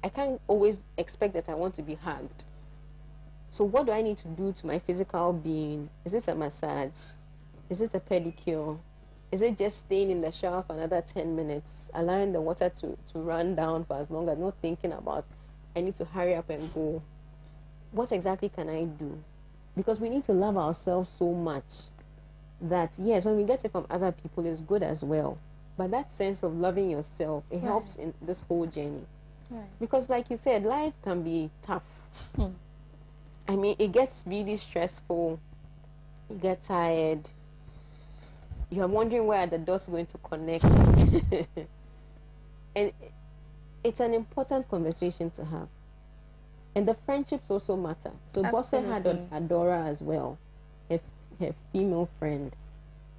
can't always expect that I want to be hugged. So what do I need to do to my physical being? Is it a massage? Is it a pedicure? Is it just staying in the shower for another 10 minutes, allowing the water to run down for as long as not thinking about, I need to hurry up and go? What exactly can I do? Because we need to love ourselves so much that, yes, when we get it from other people, it's good as well. But that sense of loving yourself, it helps in this whole journey. Right. Because like you said, life can be tough. I mean, it gets really stressful. You get tired. You're wondering where the dots are going to connect. And it's an important conversation to have. And the friendships also matter. So Bosse had Adora as well, her female friend.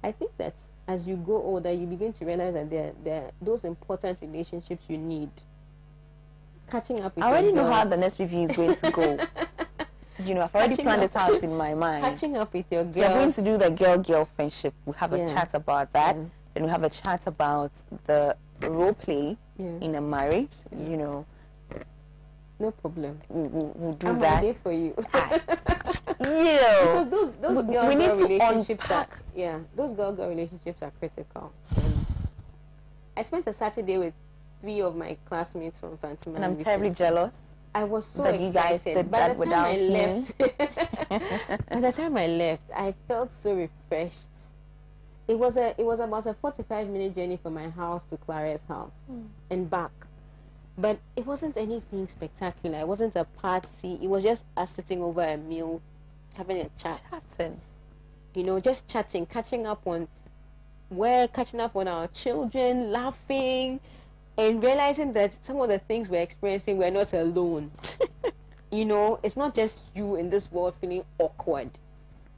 I think that as you grow older, you begin to realize that there are those important relationships you need. Catching up with I already know how the next review is going to go. You know, I've already planned it out in my mind. Catching up with your girls. So we're going to do the girl-girl friendship. We'll have a chat about that. Then we'll have a chat about the role play in a marriage, you know. No problem. We'll do I'm that. ready for you. Yeah. Because those girl relationships those girl relationships are critical. I spent a Saturday with 3 of my classmates from Fatima. And I'm terribly jealous. I was so that excited. You guys did that without By the time I left, I felt so refreshed. It was about a 45-minute journey from my house to Clara's house and back. But it wasn't anything spectacular. It wasn't a party. It was just us sitting over a meal, having a chat. Chatting. You know, just chatting, catching up on our children, laughing, and realizing that some of the things we're experiencing, we're not alone. You know, it's not just you in this world feeling awkward.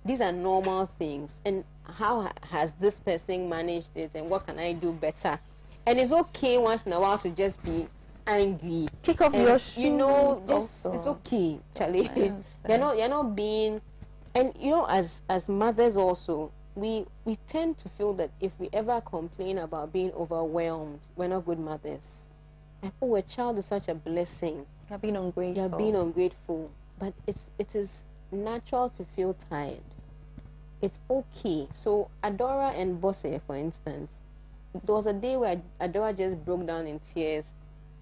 These are normal things. And how has this person managed it, and what can I do better? And it's okay once in a while to just be angry. Kick off your shoes. You know, just it's okay, Charlie. You're not being, and you know, as mothers also, we tend to feel that if we ever complain about being overwhelmed, we're not good mothers. Like, oh, a child is such a blessing. You're being ungrateful. You're being ungrateful. But it is natural to feel tired. It's okay. So Adora and Bosse, for instance, there was a day where Adora just broke down in tears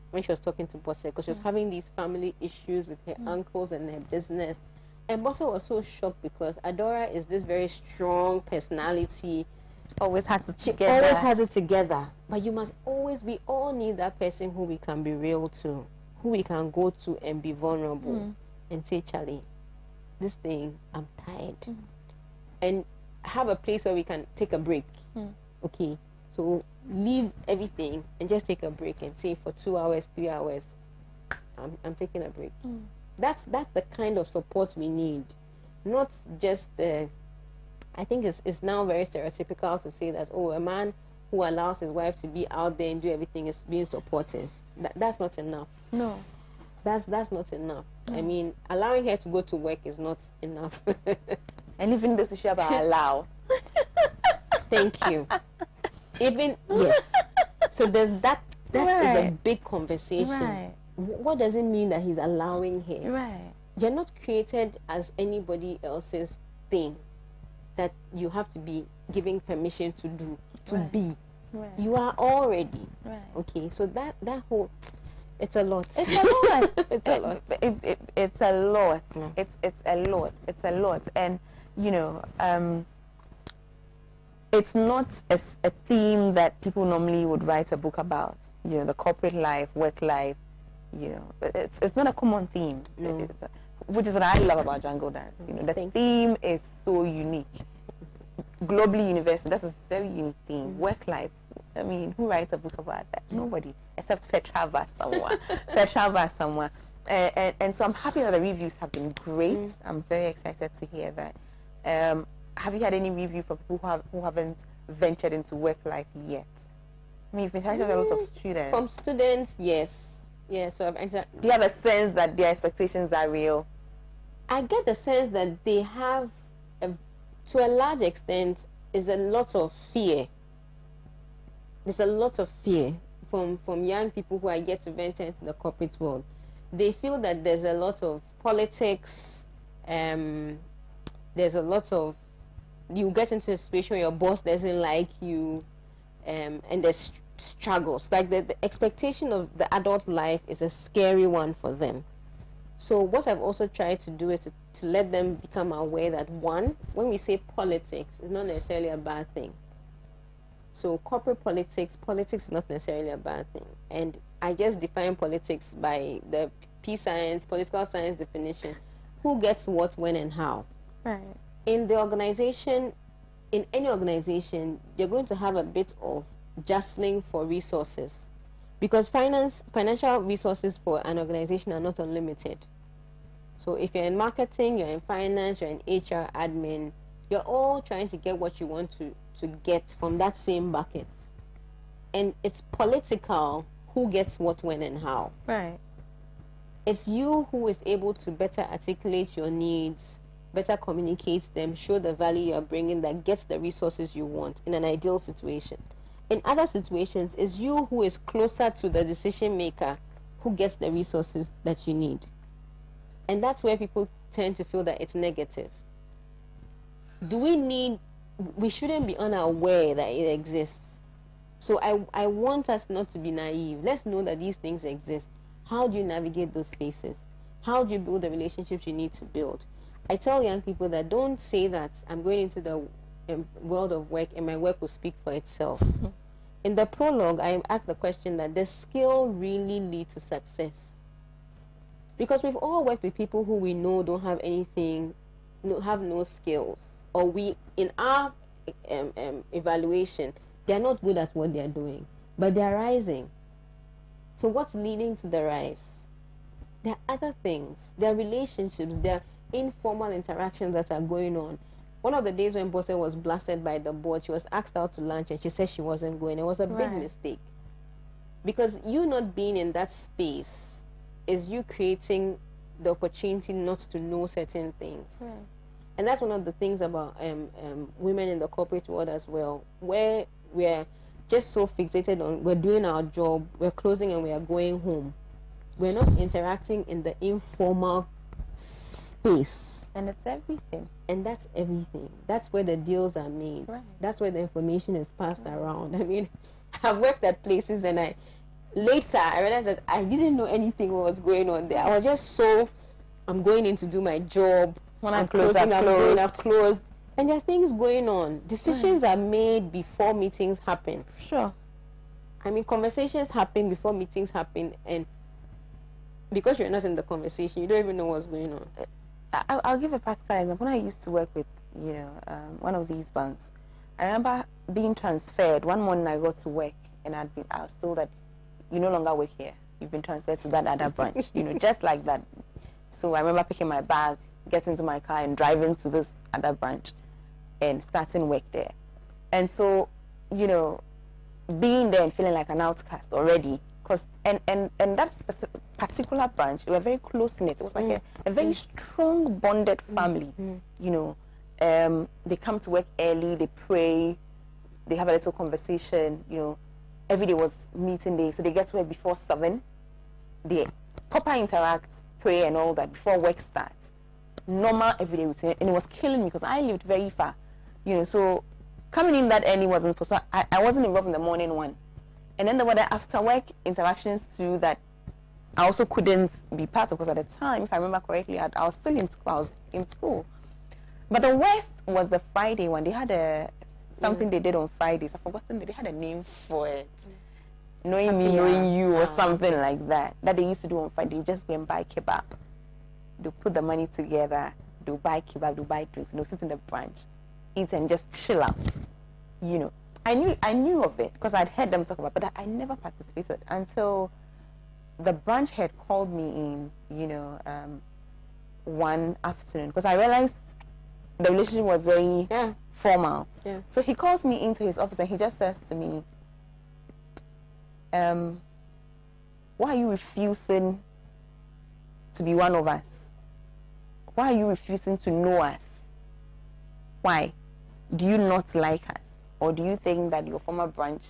when she was talking to Bosse because she was having these family issues with her uncles and her business. And Bossa was so shocked because Adora is this very strong personality. Always has it She together. always has it together. But we all need that person who we can be real to, who we can go to and be vulnerable and say, Charlie, this thing, I'm tired. And have a place where we can take a break. Okay, so leave everything and just take a break and say for 2 hours, 3 hours, I'm taking a break. That's the kind of support we need, not just I think it's now very stereotypical to say that, oh, a man who allows his wife to be out there and do everything is being supportive. That's not enough. No, that's not enough. I mean, allowing her to go to work is not enough. and even this issue about allow. Thank you. Even yes. So there's that is a Right. big conversation. Right. What does it mean that he's allowing her? Right. You're not created as anybody else's thing that you have to be giving permission to do, to be. Right. You are already. Right. Okay, so that whole, it's a lot. It's a lot. It's a lot. It's a lot. It's a lot. It's a lot. And you know, it's not a theme that people normally would write a book about. You know, the corporate life, work life. You know, it's not a common theme. No. Which is what I love about Jungle Dance. You know, the Thank theme is so unique, globally universal. That's a very unique theme. Work life. I mean, who writes a book about that? Nobody, except Petra Vassamwa. Petra Vassamwa. And so I'm happy that the reviews have been great. I'm very excited to hear that. Have you had any review from people who haven't ventured into work life yet? I mean, you've interacted with a lot of students. From students, yes. Yeah, so Do you have a sense that their expectations are real? I get the sense that they have, to a large extent, is a lot of fear. There's a lot of fear from young people who are yet to venture into the corporate world. They feel that there's a lot of politics, there's a lot of, you get into a situation where your boss doesn't like you, and there's struggles. Like the expectation of the adult life is a scary one for them. So what I've also tried to do is to let them become aware that, one, when we say politics, it's not necessarily a bad thing. So corporate politics is not necessarily a bad thing. And I just define politics by the political science definition. Who gets what, when, and how. Right. In the organization, in any organization, you're going to have a bit of jostling for resources, because financial resources for an organization are not unlimited. So if you're in marketing, you're in finance, you're in HR, admin, you're all trying to get what you want to get from that same bucket. And it's political who gets what, when, and how. Right. It's you who is able to better articulate your needs, better communicate them, show the value you're bringing that gets the resources you want in an ideal situation. In other situations, it's you who is closer to the decision maker who gets the resources that you need. And that's where people tend to feel that it's negative. We shouldn't be unaware that it exists. So I want us not to be naive. Let's know that these things exist. How do you navigate those spaces? How do you build the relationships you need to build? I tell young people that don't say that I'm going into the world of work and my work will speak for itself. In the prologue, I asked the question that does skill really lead to success? Because we've all worked with people who we know don't have anything, have no skills, or we, in our evaluation, they're not good at what they're doing, but they're rising. So what's leading to the rise? There are other things. There are relationships. There are informal interactions that are going on. One of the days when Bose was blasted by the board, she was asked out to lunch and she said she wasn't going. It was a big mistake. Because you not being in that space is you creating the opportunity not to know certain things. Right. And that's one of the things about women in the corporate world as well, where we're just so fixated on we're doing our job, we're closing and we are going home. We're not interacting in the informal space. And it's everything. And that's everything. That's where the deals are made. Right. That's where the information is passed around. I mean, I've worked at places and later I realized that I didn't know anything what was going on there. I was just I'm going in to do my job. When I I'm close, closing, I've I'm going, closed. I've closed. And there are things going on. Decisions are made before meetings happen. Sure. I mean, conversations happen before meetings happen, and because you're not in the conversation, you don't even know what's going on. I'll give a practical example. When I used to work with, one of these banks, I remember being transferred. One morning I got to work and I was told that you no longer work here. You've been transferred to that other branch, just like that. So I remember picking my bag, getting into my car and driving to this other branch and starting work there. And so, being there and feeling like an outcast already, because and that particular branch, they were very close knit. It was like a very strong bonded family. They come to work early, they pray, they have a little conversation. Every day was meeting day, so they get to work before 7. They proper interact, pray and all that before work starts. Normal everyday routine, and it was killing me because I lived very far. So coming in that early wasn't possible. I wasn't involved in the morning one. And then there were the after work interactions too that I also couldn't be part of, because at the time, if I remember correctly, I was still in school. I was in school. But the worst was the Friday one. They had something they did on Fridays. I've forgotten. They had a name for it. Knowing me, knowing you, or something like that. That they used to do on Friday. You just go and buy kebab. They'll put the money together. They'll buy kebab. They'll buy drinks. They'll sit in the branch, eat and just chill out. I knew of it because I'd heard them talk about it, but I never participated until the branch head called me in, one afternoon, because I realized the relationship was very formal. Yeah. So he calls me into his office and he just says to me, why are you refusing to be one of us? Why are you refusing to know us? Why? Do you not like us? Or do you think that your former branch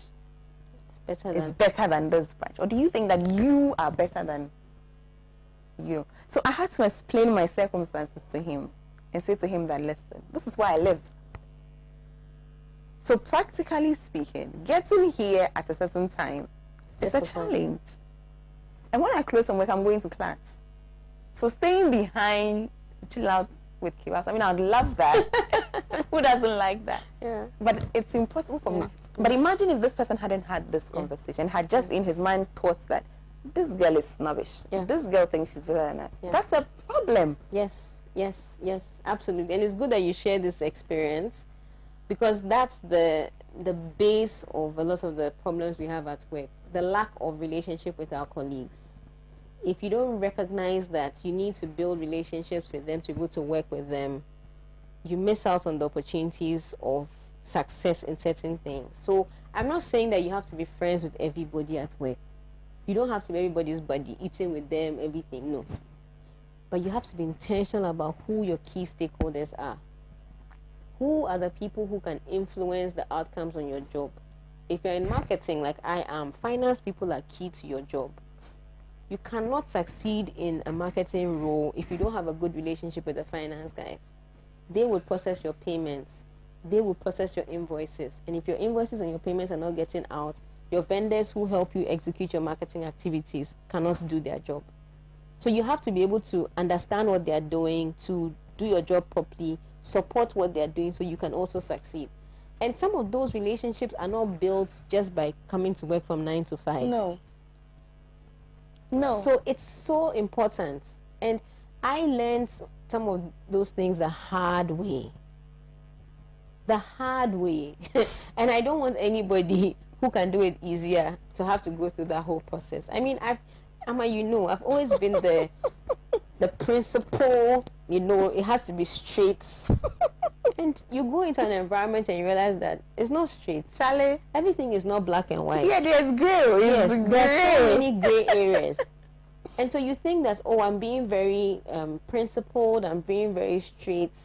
is better than this branch? Or do you think that you are better than you? So I had to explain my circumstances to him and say to him that, listen, this is where I live. So practically speaking, getting here at a certain time is a challenge. And when I close from work, I'm going to class. So staying behind to chill out with kiwas, I'd love that. Who doesn't like that? Yeah. But it's impossible for me. But imagine if this person hadn't had this conversation, had just in his mind thoughts that this girl is snobbish. This girl thinks she's better than us. That's a problem. Yes, absolutely. And it's good that you share this experience, because that's the base of a lot of the problems we have at work. The lack of relationship with our colleagues. If you don't recognize that you need to build relationships with them to go to work with them, you miss out on the opportunities of success in certain things. So I'm not saying that you have to be friends with everybody at work. You don't have to be everybody's buddy, eating with them, everything, no. But you have to be intentional about who your key stakeholders are. Who are the people who can influence the outcomes on your job? If you're in marketing like I am, finance people are key to your job. You cannot succeed in a marketing role if you don't have a good relationship with the finance guys. They will process your payments. They will process your invoices. And if your invoices and your payments are not getting out, your vendors who help you execute your marketing activities cannot do their job. So you have to be able to understand what they are doing, to do your job properly, support what they are doing so you can also succeed. And some of those relationships are not built just by coming to work from 9 to 5. No. So it's so important. And I learned some of those things the hard way. And I don't want anybody who can do it easier to have to go through that whole process. I've always been the principal, it has to be straight. And you go into an environment and you realize that it's not straight. Charlie, everything is not black and white. Yeah, there's gray. There's so many gray areas. And so you think that, I'm being very principled, I'm being very straight.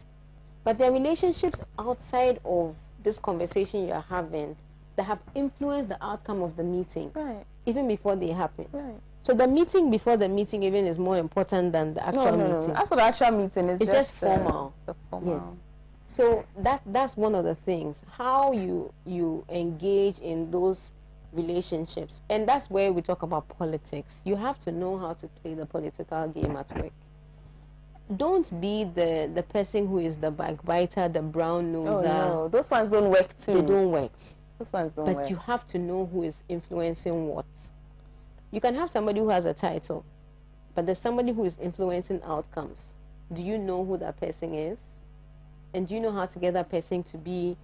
But there are relationships outside of this conversation you're having that have influenced the outcome of the meeting. Right. Even before they happen. Right. So the meeting before the meeting even is more important than the actual meeting. No. That's what the actual meeting is. It's just formal. It's formal. Yes. So that's one of the things. How you engage in those relationships. And that's where we talk about politics. You have to know how to play the political game at work. don't be the person who is the backbiter, the brown noser. Oh no, those ones don't work too. They don't work. Those ones don't work. work. But you have to know who is influencing what. You can have somebody who has a title, but there's somebody who is influencing outcomes. Do you know who that person is? And do you know how to get that person to be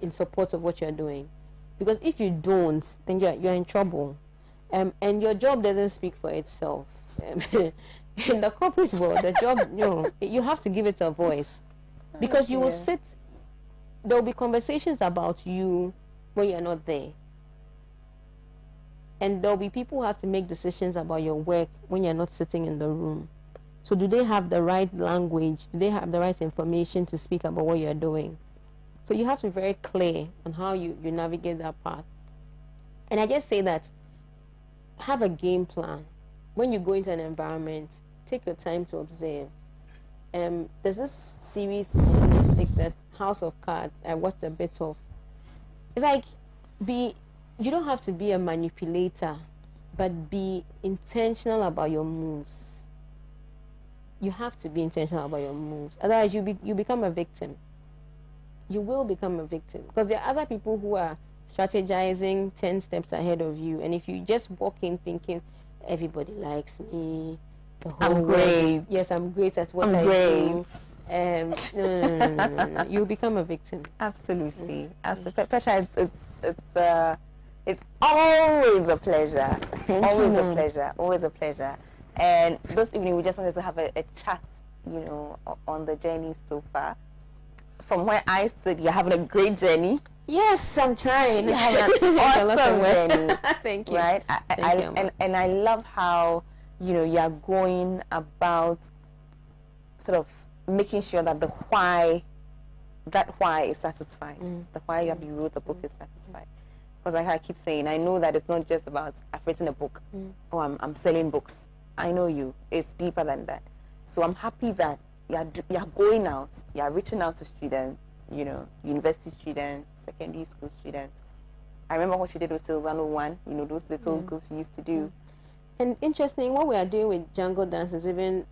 in support of what you're doing? Because if you don't, then you're in trouble. And your job doesn't speak for itself. In the corporate world, the job, you have to give it a voice. Because you will sit, there will be conversations about you when you're not there. And there'll be people who have to make decisions about your work when you're not sitting in the room. So do they have the right language? Do they have the right information to speak about what you're doing? So you have to be very clear on how you navigate that path. And I just say that, have a game plan. When you go into an environment, take your time to observe. There's this series on Netflix, that House of Cards, I watched a bit of. It's like, you don't have to be a manipulator, but be intentional about your moves. You have to be intentional about your moves. Otherwise, you become a victim. You will become a victim. Because there are other people who are strategizing 10 steps ahead of you. And if you just walk in thinking, everybody likes me, I'm great. Yes, I'm great at what I do. No. You'll become a victim. Absolutely. Absolutely. Petra, it's always a pleasure. Always a pleasure. And this evening we just wanted to have a chat, on the journey so far. From where I stood, you're having a great journey. Yes, I'm trying. You're having an awesome journey. Thank you. Right? Thank you. And I love how, you're going about sort of making sure that that why is satisfied. The why you wrote the book is satisfied. Because like I keep saying, I know that it's not just about I've written a book or I'm selling books. I know you. It's deeper than that. So I'm happy that you're going out, you're reaching out to students, university students, secondary school students. I remember what you did with Sales 101, those little groups you used to do. And interesting, what we are doing with Django Dance is even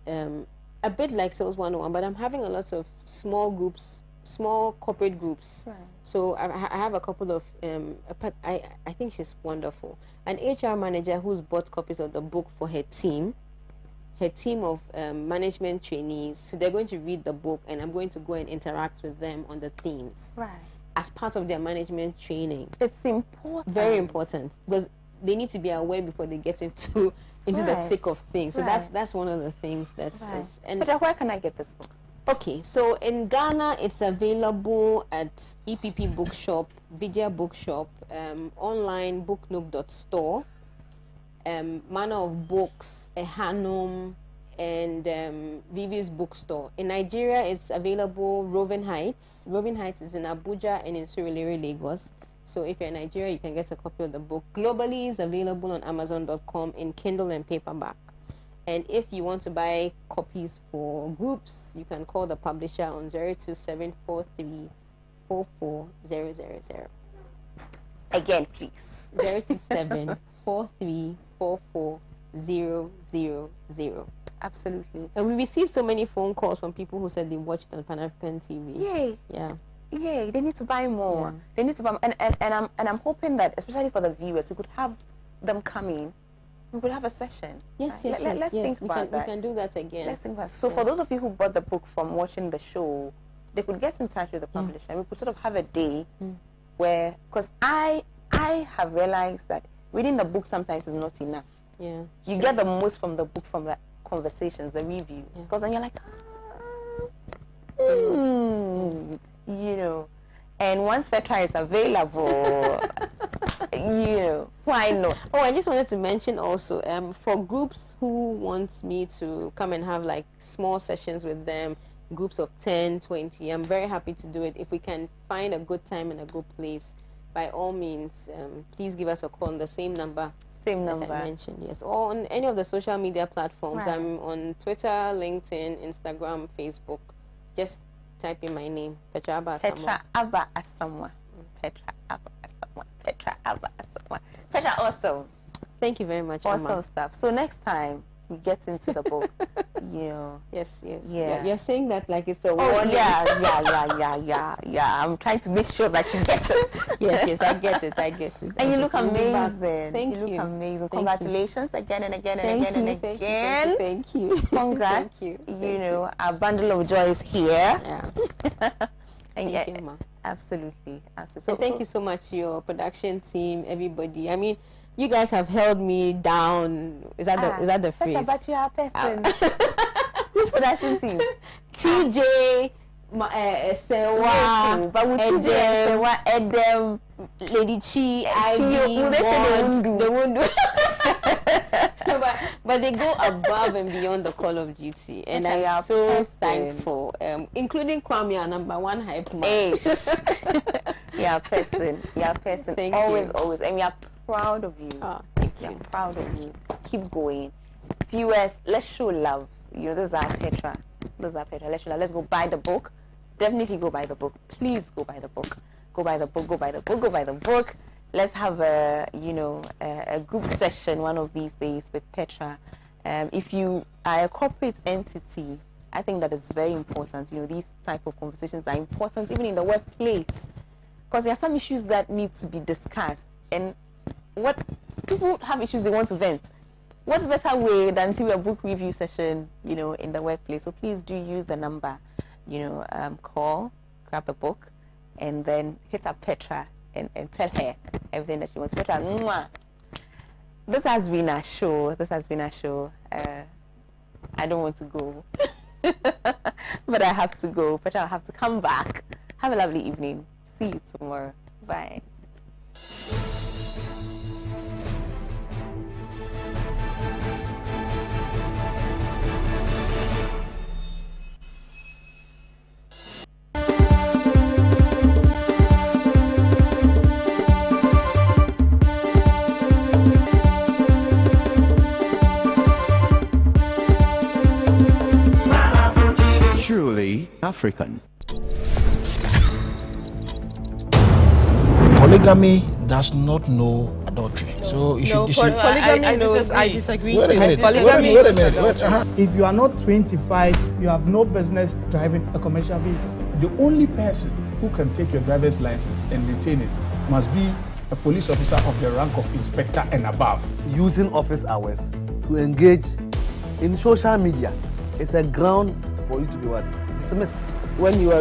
a bit like Sales 101, but I'm having a lot of small groups, small corporate groups. Right. So I have a couple of, I think she's wonderful. An HR manager who's bought copies of the book for her team of management trainees. So they're going to read the book, and I'm going to go and interact with them on the themes. Right. As part of their management training. It's important. Very important, because they need to be aware before they get into the thick of things. So that's one of the things that's... But where can I get this book? Okay, so in Ghana, it's available at EPP Bookshop, Vidya Bookshop, online booknook.store, Manor of Books, Ehanum, and Vivi's Bookstore. In Nigeria, it's available Roving Heights. Roving Heights is in Abuja and in Surulere, Lagos. So if you're in Nigeria, you can get a copy of the book. Globally, it's available on Amazon.com in Kindle and paperback. And if you want to buy copies for groups, you can call the publisher on 02743440000. Again, please. 02743440000. Absolutely. And we received so many phone calls from people who said they watched on Pan-African TV. Yay. Yeah. Yay. They need to buy more. Yeah. They need to buy, and I'm hoping that, especially for the viewers, we could have them coming. We could have a session. Yes, right? Let's think about that. We can do that again. Let's think about it. So for those of you who bought the book from watching the show, they could get in touch with the publisher, and we could sort of have a day where, because I have realized that reading the book sometimes is not enough. Yeah. You get the most from the book, from the conversations, the reviews, because then you're like, and once Petra is available, why not? Oh, I just wanted to mention also, for groups who want me to come and have like small sessions with them, groups of 10, 20, I'm very happy to do it. If we can find a good time and a good place, by all means, please give us a call on the same number. Same number. That I mentioned, yes. Or on any of the social media platforms. Right. I'm on Twitter, LinkedIn, Instagram, Facebook. Just type in my name, Petra Abba Asamoah. Petra Abba Asamoah. Petra Abba Asamoah. Petra Abba Asamoah. Petra, awesome. Thank you very much, Awesome Ama. stuff. So next time, we get into the book, you know. Yes. Yeah. You're saying that like it's a Oh, warning. yeah. I'm trying to make sure that she gets it. Yes, I get it. And you look amazing. Thank you. You look amazing. Thank Congratulations you. again and again and Thank again you, and thank again. Thank you. Congrats. Thank you. You know, our bundle of joy is here. Yeah. And Thank you, Ma. Absolutely. So thank you so much, your production team, everybody. I mean, you guys have held me down. Is that the phrase? But you are a person. Which production team? TJ, Sewa, Edem, Lady Chi, Ivy, they won't do. But they go above and beyond the call of duty, and I'm so thankful, including Kwame, our #1 hype man. Yeah, person. Thank always, you. always, and we are proud of you. Thank you. Proud of you. Keep going, viewers. Let's show love. You know, this is our Petra. Let's show love. Let's go buy the book. Definitely go buy the book. Please go buy the book. Go buy the book. Let's have a group session one of these days with Petra. If you are a corporate entity, I think that is very important. You know, these type of conversations are important even in the workplace, because there are some issues that need to be discussed. And what people have issues they want to vent. What's better way than through a book review session, you know, in the workplace? So please do use the number, call, grab a book, and then hit up Petra and tell her everything that she wants. Petra, mwah. This has been a show. I don't want to go, but I have to go. Petra, I'll have to come back. Have a lovely evening. See you tomorrow. Bye. Truly African. Polygamy does not know adultery. So you should. Polygamy knows. I disagree. Wait a minute. Polygamy Wait a minute. If you are not 25, you have no business driving a commercial vehicle. The only person who can take your driver's license and retain it must be a police officer of the rank of inspector and above. Using office hours to engage in social media is a ground for you to be what? Dismissed. When you are